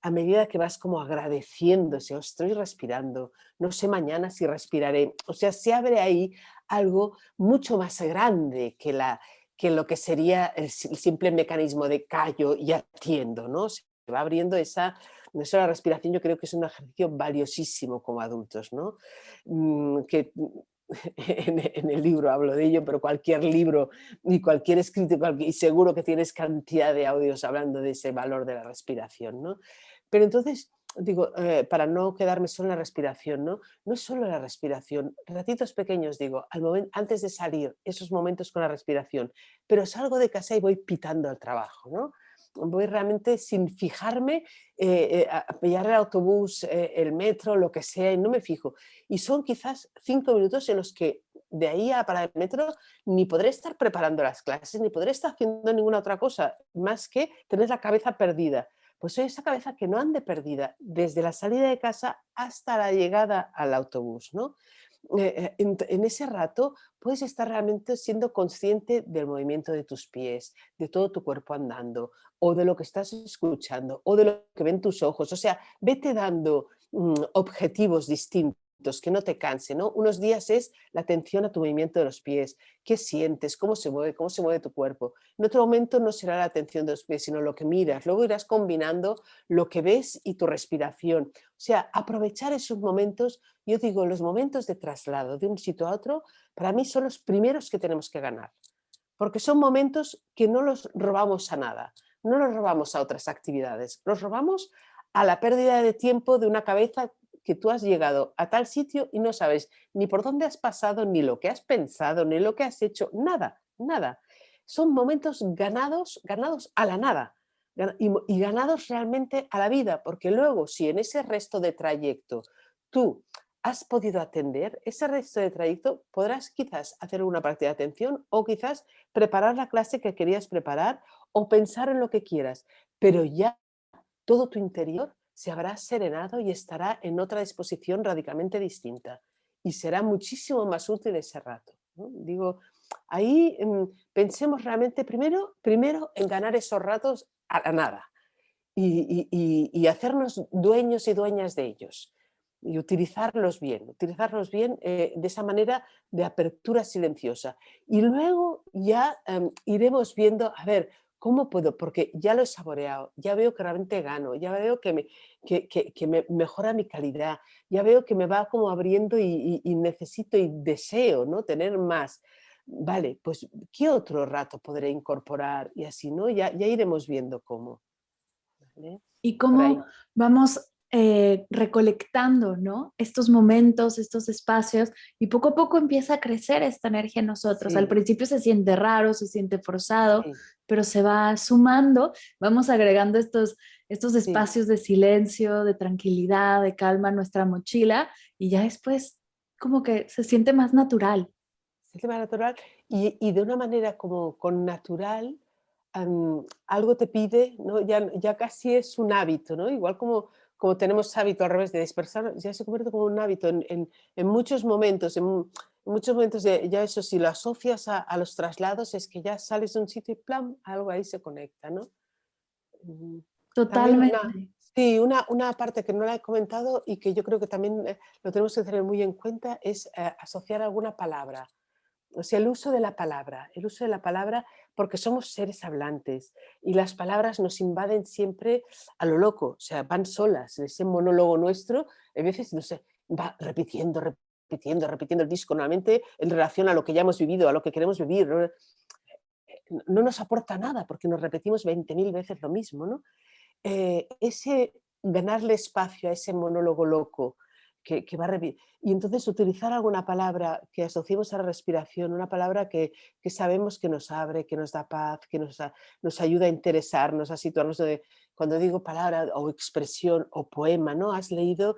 A medida que vas como agradeciéndose, "Oh, estoy respirando, no sé mañana si respiraré". O sea, se abre ahí algo mucho más grande que lo que sería el simple mecanismo de callo y atiendo, ¿no? Se va abriendo eso, la respiración yo creo que es un ejercicio valiosísimo como adultos, ¿no? Que en el libro hablo de ello, pero cualquier libro y cualquier escrito, y seguro que tienes cantidad de audios hablando de ese valor de la respiración, ¿no? Pero entonces, digo, para no quedarme solo en la respiración, ¿no? No es solo la respiración, ratitos pequeños, digo, antes de salir, esos momentos con la respiración, pero salgo de casa y voy pitando al trabajo, ¿no? Voy realmente sin fijarme a pillar el autobús, el metro, lo que sea, y no me fijo. Y son quizás 5 minutos en los que de ahí a parar el metro ni podré estar preparando las clases, ni podré estar haciendo ninguna otra cosa, más que tener la cabeza perdida. Pues soy esa cabeza que no ande perdida desde la salida de casa hasta la llegada al autobús, ¿no? En ese rato puedes estar realmente siendo consciente del movimiento de tus pies, de todo tu cuerpo andando, o de lo que estás escuchando, o de lo que ven tus ojos. O sea, vete dando objetivos distintos que no te cansen, ¿no? Unos días es la atención a tu movimiento de los pies, qué sientes, cómo se mueve tu cuerpo. En otro momento no será la atención de los pies, sino lo que miras. Luego irás combinando lo que ves y tu respiración. O sea, aprovechar esos momentos, yo digo, los momentos de traslado de un sitio a otro, para mí son los primeros que tenemos que ganar, porque son momentos que no los robamos a nada, no los robamos a otras actividades, los robamos a la pérdida de tiempo de una cabeza que tú has llegado a tal sitio y no sabes ni por dónde has pasado, ni lo que has pensado, ni lo que has hecho, nada, nada. Son momentos ganados, ganados a la nada y ganados realmente a la vida, porque luego si en ese resto de trayecto tú has podido atender, ese resto de trayecto podrás quizás hacer una partida de atención o quizás preparar la clase que querías preparar o pensar en lo que quieras, pero ya todo tu interior se habrá serenado y estará en otra disposición radicalmente distinta y será muchísimo más útil ese rato, ¿no? Digo, ahí pensemos realmente primero en ganar esos ratos a la nada y hacernos dueños y dueñas de ellos y utilizarlos bien de esa manera de apertura silenciosa. Y luego ya iremos viendo, a ver, ¿cómo puedo? Porque ya lo he saboreado, ya veo que realmente gano, ya veo que me mejora mi calidad, ya veo que me va como abriendo y necesito y deseo, ¿no? Tener más. Vale, pues ¿qué otro rato podré incorporar? Y así, ¿no? Ya iremos viendo cómo. ¿Vale? Y Por cómo ahí. vamos recolectando, ¿no? Estos momentos, estos espacios, y poco a poco empieza a crecer esta energía en nosotros. Al Sí, principio se siente raro, se siente forzado, sí, pero se va sumando, vamos agregando estos sí. espacios de silencio, de tranquilidad, de calma a nuestra mochila, y ya después como que se siente más natural. Sistema natural y de una manera como con natural, algo te pide, ¿no? Ya casi es un hábito, ¿no? Igual como tenemos hábito al revés de dispersar, ya se convierte como un hábito en muchos momentos, en muchos momentos ya eso, si lo asocias a los traslados, es que ya sales de un sitio y ¡plam! Algo ahí se conecta, ¿no? Mm, También Totalmente. una parte que no la he comentado y que yo creo que también lo tenemos que tener muy en cuenta es asociar alguna palabra. O sea, el uso de la palabra, porque somos seres hablantes y las palabras nos invaden siempre a lo loco, o sea, van solas, ese monólogo nuestro, a veces, no sé, va repitiendo, repitiendo, repitiendo el disco, normalmente en relación a lo que ya hemos vivido, a lo que queremos vivir, ¿no? No nos aporta nada porque nos repetimos 20.000 veces lo mismo, ¿no? Ese ganarle espacio a ese monólogo loco que va y entonces utilizar alguna palabra que asociemos a la respiración, una palabra que sabemos que nos abre, que nos da paz, que nos ayuda a interesarnos, a situarnos. Cuando digo palabra o expresión o poema, ¿no? Has leído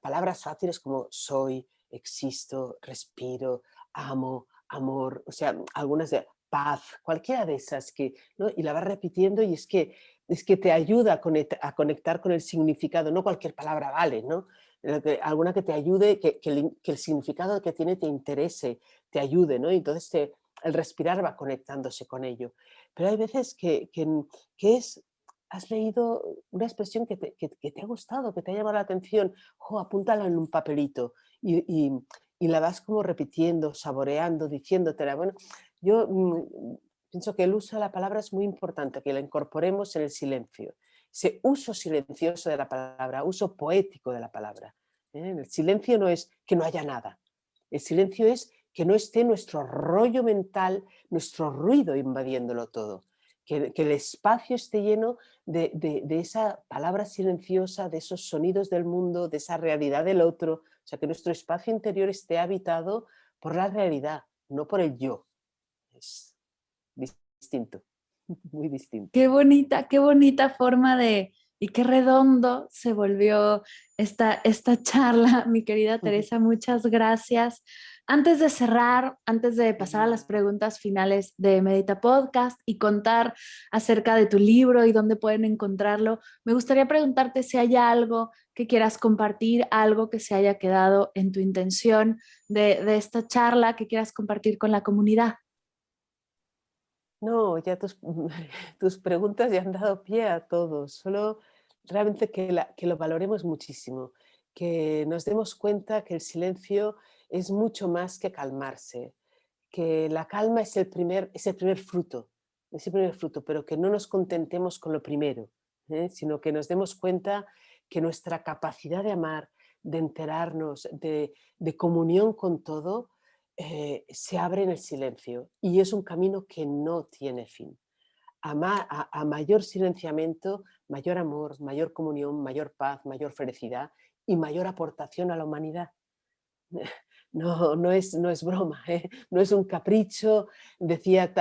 palabras fáciles como soy, existo, respiro, amo, amor, o sea, algunas de paz, cualquiera de esas que, ¿no? Y la vas repitiendo y es que te ayuda a conectar con el significado, no cualquier palabra vale, ¿no? Alguna que te ayude, que el significado que tiene te interese, te ayude, ¿no? Y entonces el respirar va conectándose con ello. Pero hay veces que has leído una expresión que te ha gustado, que te ha llamado la atención, apúntala en un papelito y la vas como repitiendo, saboreando, diciéndotela. Bueno, yo pienso que el uso de la palabra es muy importante, que la incorporemos en el silencio. Ese uso silencioso de la palabra, uso poético de la palabra. ¿Eh? El silencio no es que no haya nada. El silencio es que no esté nuestro rollo mental, nuestro ruido invadiéndolo todo. Que el espacio esté lleno de esa palabra silenciosa, de esos sonidos del mundo, de esa realidad del otro. O sea, que nuestro espacio interior esté habitado por la realidad, no por el yo. Es distinto, muy distinto. Qué bonita forma de, y qué redondo se volvió esta charla, mi querida Teresa, muchas gracias. Antes de cerrar, antes de pasar a las preguntas finales de Medita Podcast y contar acerca de tu libro y dónde pueden encontrarlo, me gustaría preguntarte si hay algo que quieras compartir, algo que se haya quedado en tu intención de esta charla que quieras compartir con la comunidad. No, ya tus preguntas ya han dado pie a todo. Solo realmente que lo valoremos muchísimo, que nos demos cuenta que el silencio es mucho más que calmarse, que la calma es el primer fruto, es el primer fruto, pero que no nos contentemos con lo primero, sino que nos demos cuenta que nuestra capacidad de amar, de enterarnos, de comunión con todo, se abre en el silencio y es un camino que no tiene fin. A mayor silenciamiento, mayor amor, mayor comunión, mayor paz, mayor felicidad y mayor aportación a la humanidad. No es broma, no es un capricho, decía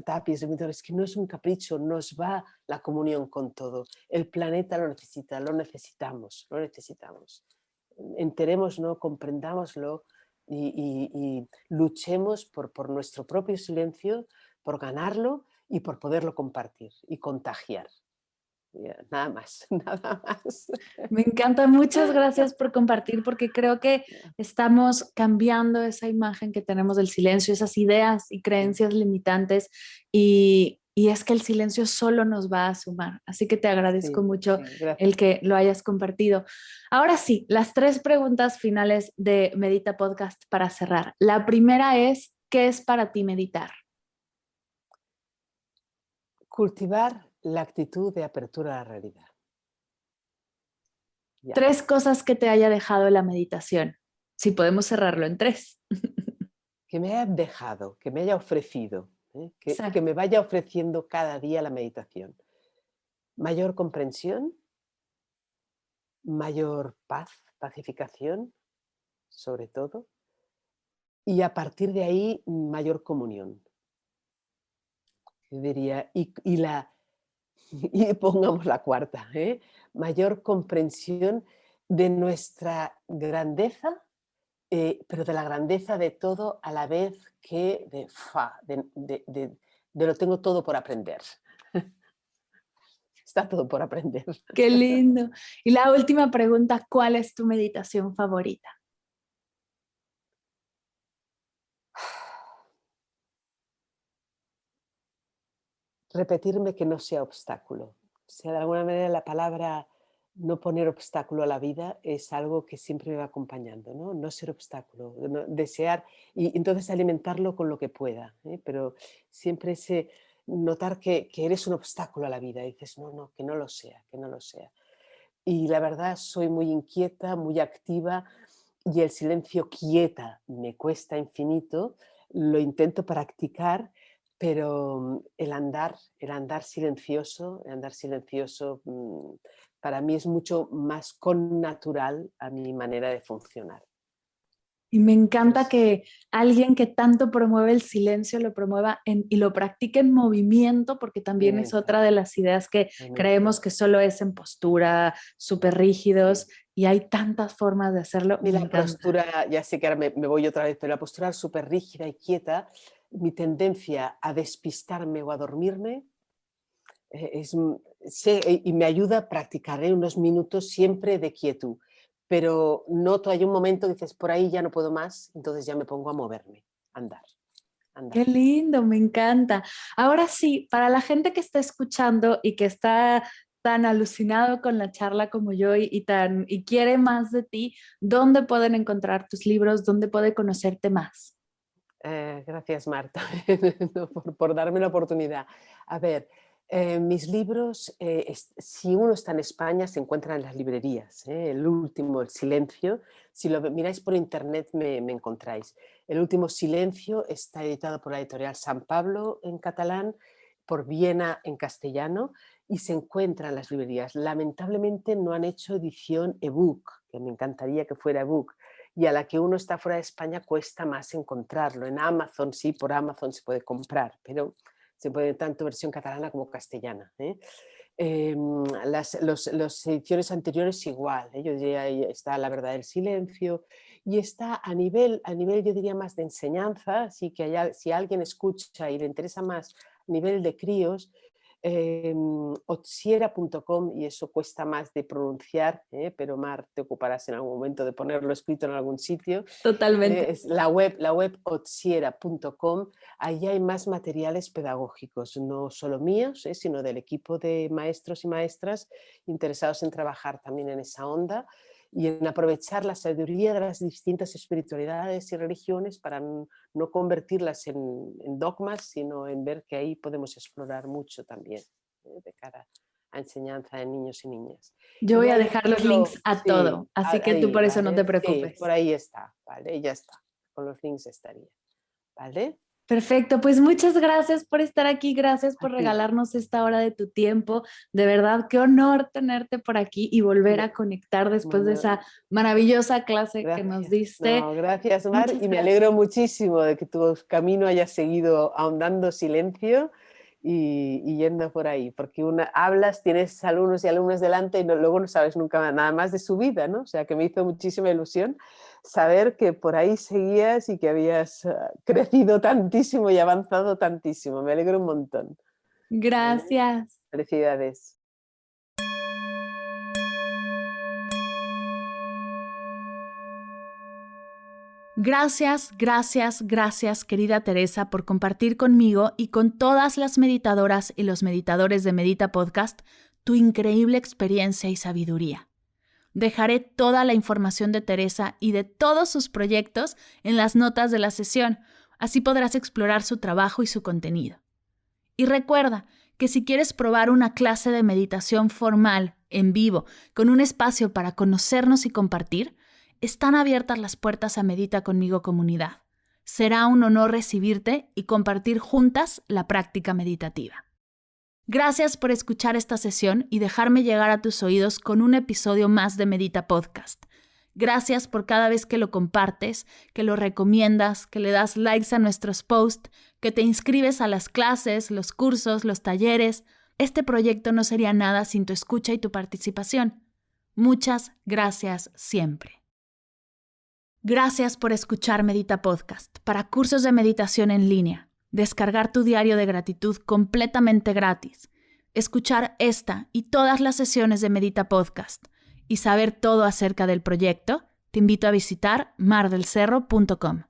Tapis, es que no es un capricho, nos va la comunión con todo. El planeta lo necesita, lo necesitamos, lo necesitamos. Enterémoslo, comprendámoslo y luchemos por nuestro propio silencio, por ganarlo y por poderlo compartir y contagiar. Nada más, nada más. Me encanta, muchas gracias por compartir porque creo que estamos cambiando esa imagen que tenemos del silencio, esas ideas y creencias limitantes y es que el silencio solo nos va a sumar. Así que te agradezco Sí, mucho sí, el gracias. que lo hayas compartido. Ahora sí, las 3 preguntas finales de Medita Podcast para cerrar. La primera es, ¿qué es para ti meditar? Cultivar la actitud de apertura a la realidad. Ya. 3 cosas que te haya dejado la meditación. Si podemos cerrarlo en 3. Que me haya dejado, que me haya ofrecido, que Exacto. me vaya ofreciendo cada día la meditación. Mayor comprensión, mayor paz, pacificación, sobre todo, y a partir de ahí mayor comunión. Yo diría, y pongamos la cuarta, mayor comprensión de nuestra grandeza, pero de la grandeza de todo a la vez que de lo tengo todo por aprender. Está todo por aprender. Qué lindo. Y la última pregunta, ¿cuál es tu meditación favorita? Repetirme que no sea obstáculo. O sea, de alguna manera la palabra no poner obstáculo a la vida es algo que siempre me va acompañando, ¿no? No ser obstáculo, desear y entonces alimentarlo con lo que pueda, pero siempre ese notar que eres un obstáculo a la vida y dices, no, no, que no lo sea, que no lo sea. Y la verdad soy muy inquieta, muy activa y el silencio quieta me cuesta infinito, lo intento practicar, pero el andar silencioso para mí es mucho más connatural a mi manera de funcionar. Y me encanta Entonces, que alguien que tanto promueve el silencio lo promueva y lo practique en movimiento, porque también es movimiento, otra de las ideas que movimiento, creemos que solo es en postura, súper sí. rígidos, y hay tantas formas de hacerlo. Y Me la encanta. postura, ya sé que ahora me voy otra vez, pero la postura súper rígida y quieta, mi tendencia a despistarme o a dormirme, y me ayuda a practicar unos minutos siempre de quietud, pero noto, hay un momento que dices, por ahí ya no puedo más, entonces ya me pongo a moverme, a andar, a andar. Qué lindo, me encanta. Ahora sí, para la gente que está escuchando y que está tan alucinado con la charla como yo y quiere más de ti, ¿dónde pueden encontrar tus libros? ¿Dónde puede conocerte más? Gracias, Marta, no, por darme la oportunidad. A ver, Mis libros, si uno está en España, se encuentran en las librerías. El último, El Silencio, si lo miráis por internet me encontráis. El último Silencio está editado por la editorial San Pablo en catalán, por Viena en castellano, y se encuentra en las librerías. Lamentablemente no han hecho edición ebook, que me encantaría que fuera ebook, y a la que uno está fuera de España cuesta más encontrarlo. En Amazon sí, por Amazon se puede comprar, pero se puede tanto versión catalana como castellana. Las ediciones anteriores igual, yo diría, está La verdad del silencio, y está a nivel yo diría más de enseñanza, así que si alguien escucha y le interesa más a nivel de críos, otsiera.com, y eso cuesta más de pronunciar, pero Mar, te ocuparás en algún momento de ponerlo escrito en algún sitio. Totalmente. Es la web otsiera.com. Ahí hay más materiales pedagógicos, no solo míos, sino del equipo de maestros y maestras interesados en trabajar también en esa onda y en aprovechar la sabiduría de las distintas espiritualidades y religiones para no convertirlas en dogmas, sino en ver que ahí podemos explorar mucho también de cara a enseñanza de niños y niñas. Yo Y voy a hay dejar los otro, links a sí, todo, así que tú ahí, por eso no te ¿vale? Sí, preocupes. por ahí está, ¿vale? Ya está, con los links estaría, ¿vale? Perfecto, pues muchas gracias por estar aquí, gracias A por ti. regalarnos esta hora de tu tiempo. De verdad, qué honor tenerte por aquí y volver a conectar después de Bueno, esa maravillosa clase que nos gracias. diste. No, gracias, Mar, Muchas y me gracias. alegro muchísimo de que tu camino haya seguido ahondando silencio y yendo por ahí, porque hablas, tienes alumnos y alumnas delante y luego no sabes nunca nada más de su vida, ¿no? O sea, que me hizo muchísima ilusión saber que por ahí seguías y que habías crecido tantísimo y avanzado tantísimo. Me alegro un montón. ¿Vale? Gracias. Felicidades. Gracias, gracias, gracias, querida Teresa, por compartir conmigo y con todas las meditadoras y los meditadores de Medita Podcast tu increíble experiencia y sabiduría. Dejaré toda la información de Teresa y de todos sus proyectos en las notas de la sesión, así podrás explorar su trabajo y su contenido. Y recuerda que si quieres probar una clase de meditación formal, en vivo, con un espacio para conocernos y compartir, están abiertas las puertas a Medita Conmigo Comunidad. Será un honor recibirte y compartir juntas la práctica meditativa. Gracias por escuchar esta sesión y dejarme llegar a tus oídos con un episodio más de Medita Podcast. Gracias por cada vez que lo compartes, que lo recomiendas, que le das likes a nuestros posts, que te inscribes a las clases, los cursos, los talleres. Este proyecto no sería nada sin tu escucha y tu participación. Muchas gracias siempre. Gracias por escuchar Medita Podcast para cursos de meditación en línea, descargar tu diario de gratitud completamente gratis, escuchar esta y todas las sesiones de Medita Podcast y saber todo acerca del proyecto. Te invito a visitar mardelcerro.com.